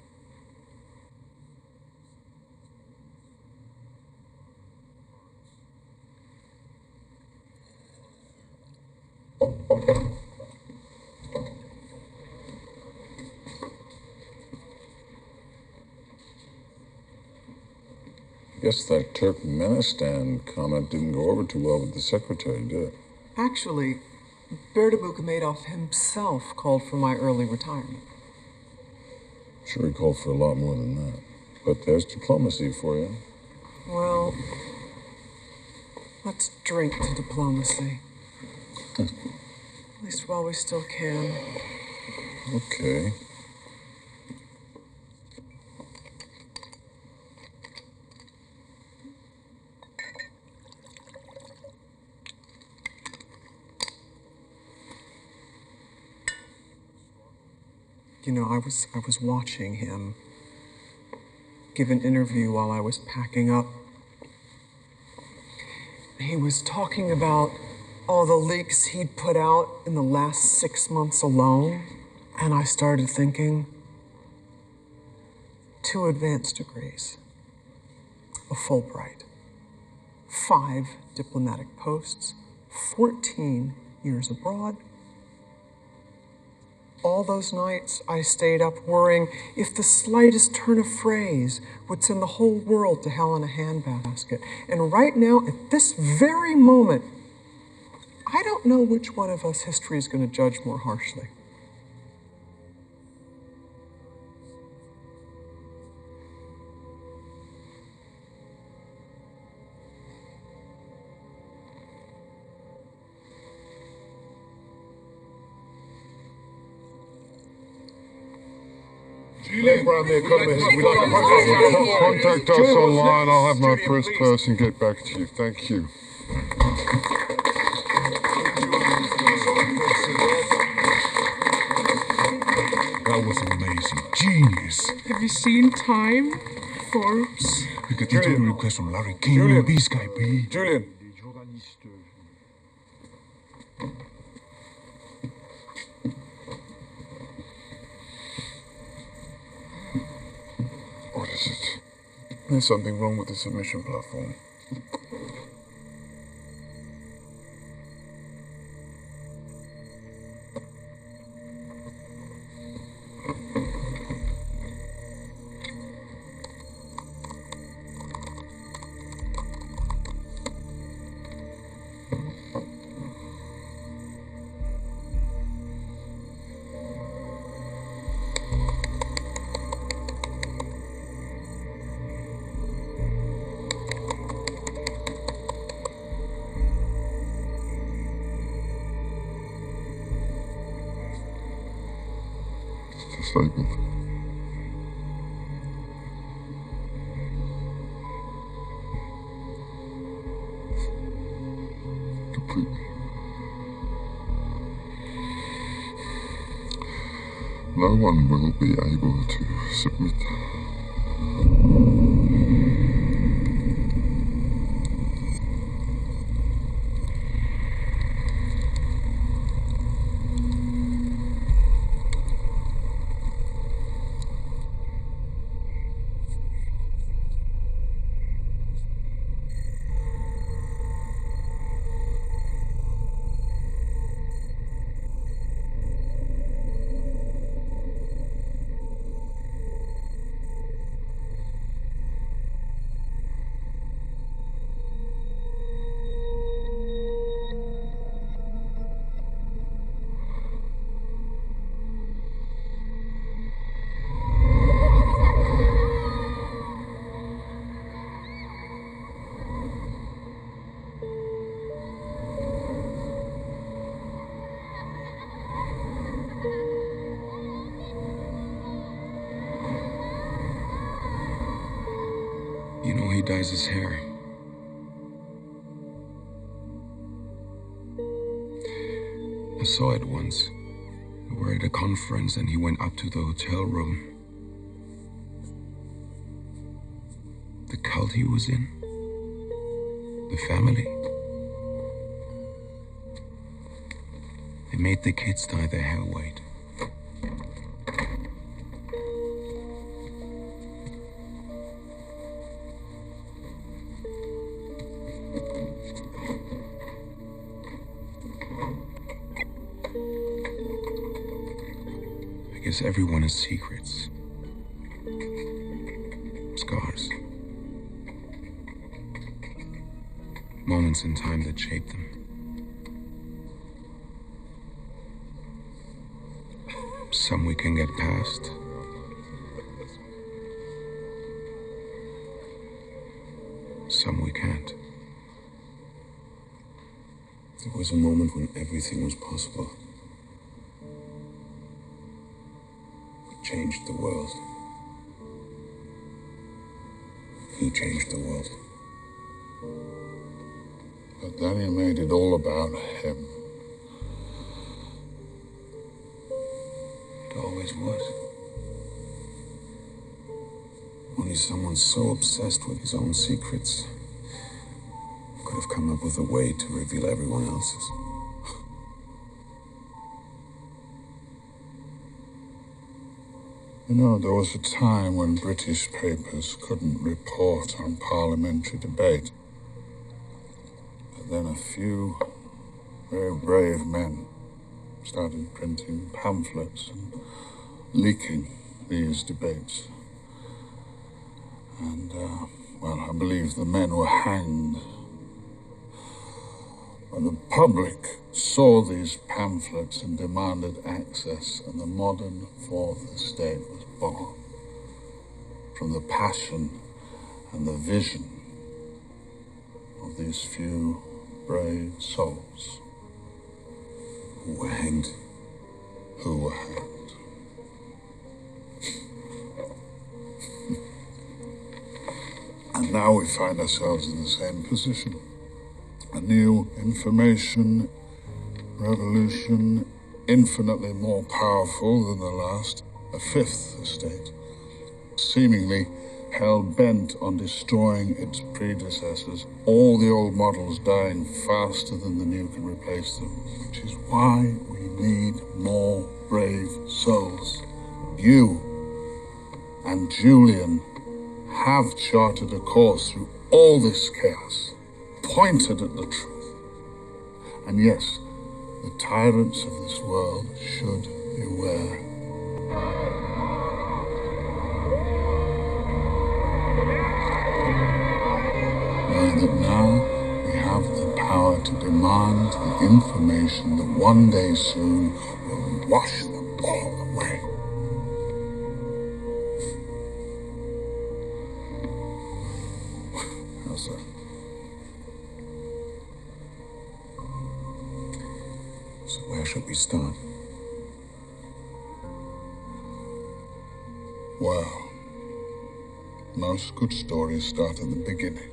Guess that Turkmenistan comment didn't go over too well with the secretary, did it? Actually, Berdimuhamedov himself called for my early retirement. Sure, he called for a lot more than that. But there's diplomacy for you. Well, let's drink to diplomacy. At least while we still can. Okay. You know, I was watching him give an interview while I was packing up. He was talking about all the leaks he'd put out in the last 6 months alone, and I started thinking, 2 advanced degrees, a Fulbright, 5 diplomatic posts, 14 years abroad. All those nights I stayed up worrying if the slightest turn of phrase would send the whole world to hell in a handbasket. And right now, at this very moment, I don't know which one of us history is going to judge more harshly. Contact us online. I'll have my press person get back to you. Thank you. That was amazing. Genius. Have you seen Time? Forbes? We could get a request from Larry King. This guy, B. Julian. What is it? There's something wrong with the submission platform. Disabled. Completely. No one will be able to submit. You know, he dyes his hair. I saw it once. We were at a conference and he went up to the hotel room. The cult he was in. The family. They made the kids dye their hair white. I guess everyone has secrets. Scars. Moments in time that shape them. Some we can get past. Some we can't. There was a moment when everything was possible. We changed the world. He changed the world. But then he made it all about him. It always was. Only someone so obsessed with his own secrets could have come up with a way to reveal everyone else's. You know, there was a time when British papers couldn't report on parliamentary debate. But then a few very brave men started printing pamphlets and leaking these debates. And, well, I believe the men were hanged. But the public saw these pamphlets and demanded access, and the modern Fourth Estate was born from the passion and the vision of these few brave souls who were hanged. And now we find ourselves in the same position. A new information revolution, infinitely more powerful than the last, a Fifth Estate, seemingly hell-bent on destroying its predecessors, all the old models dying faster than the new can replace them, which is why we need more brave souls. You and Julian have charted a course through all this chaos, pointed at the truth. And yes, the tyrants of this world should beware. Knowing that now we have the power to demand the information that one day soon will wash them all away. How's that? So where should we start? Well, most good stories start at the beginning.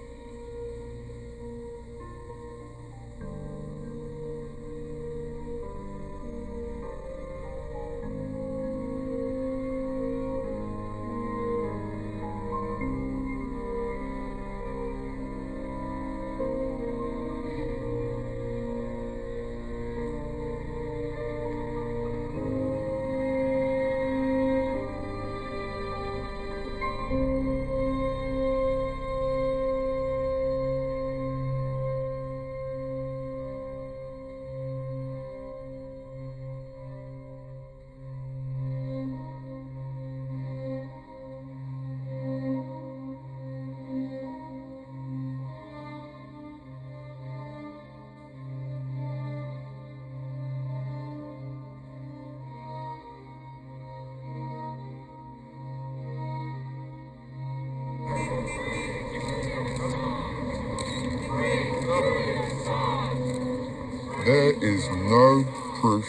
There is no proof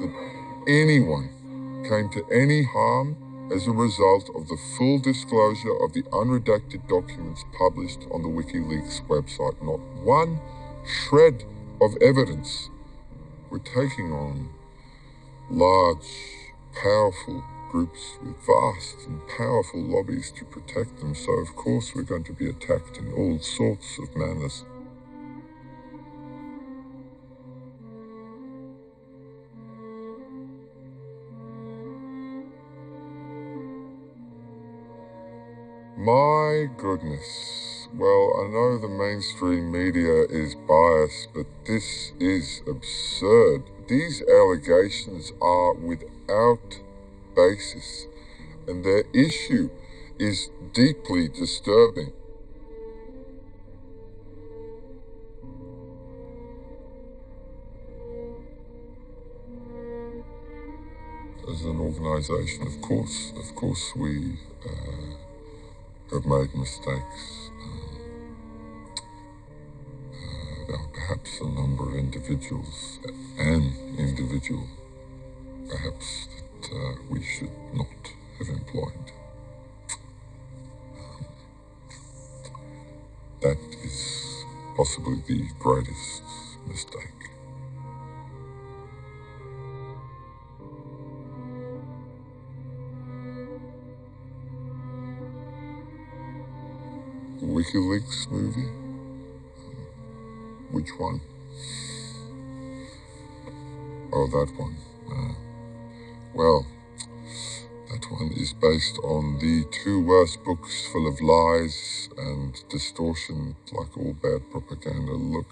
that anyone came to any harm as a result of the full disclosure of the unredacted documents published on the WikiLeaks website. Not one shred of evidence. We're taking on large, powerful groups with vast and powerful lobbies to protect them, so of course we're going to be attacked in all sorts of manners. My goodness. Well, I know the mainstream media is biased, but this is absurd. These allegations are without basis, and their issue is deeply disturbing. as an organisation, of course, we have made mistakes. There are perhaps a number of individuals, an individual, perhaps, that we should not have employed. That is possibly the greatest mistake. The WikiLeaks movie? Which one? Oh, that one. Well, that one is based on the two worst books full of lies and distortion, like all bad propaganda. Look,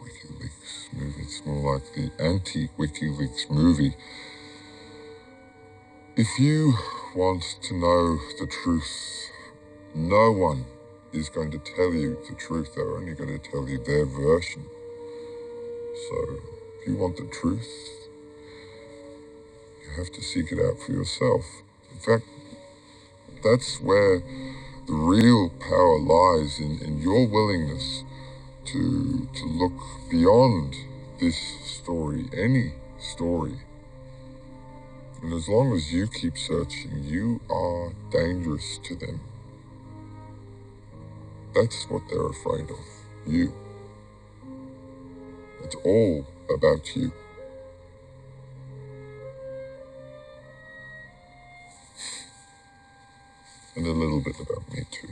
WikiLeaks movie, it's more like the anti-WikiLeaks movie. If you want to know the truth, no one is going to tell you the truth. They're only going to tell you their version. So, if you want the truth, you have to seek it out for yourself. In fact, that's where the real power lies, in your willingness to look beyond this story, any story. And as long as you keep searching, you are dangerous to them. That's what they're afraid of. You. It's all about you. And a little bit about me too.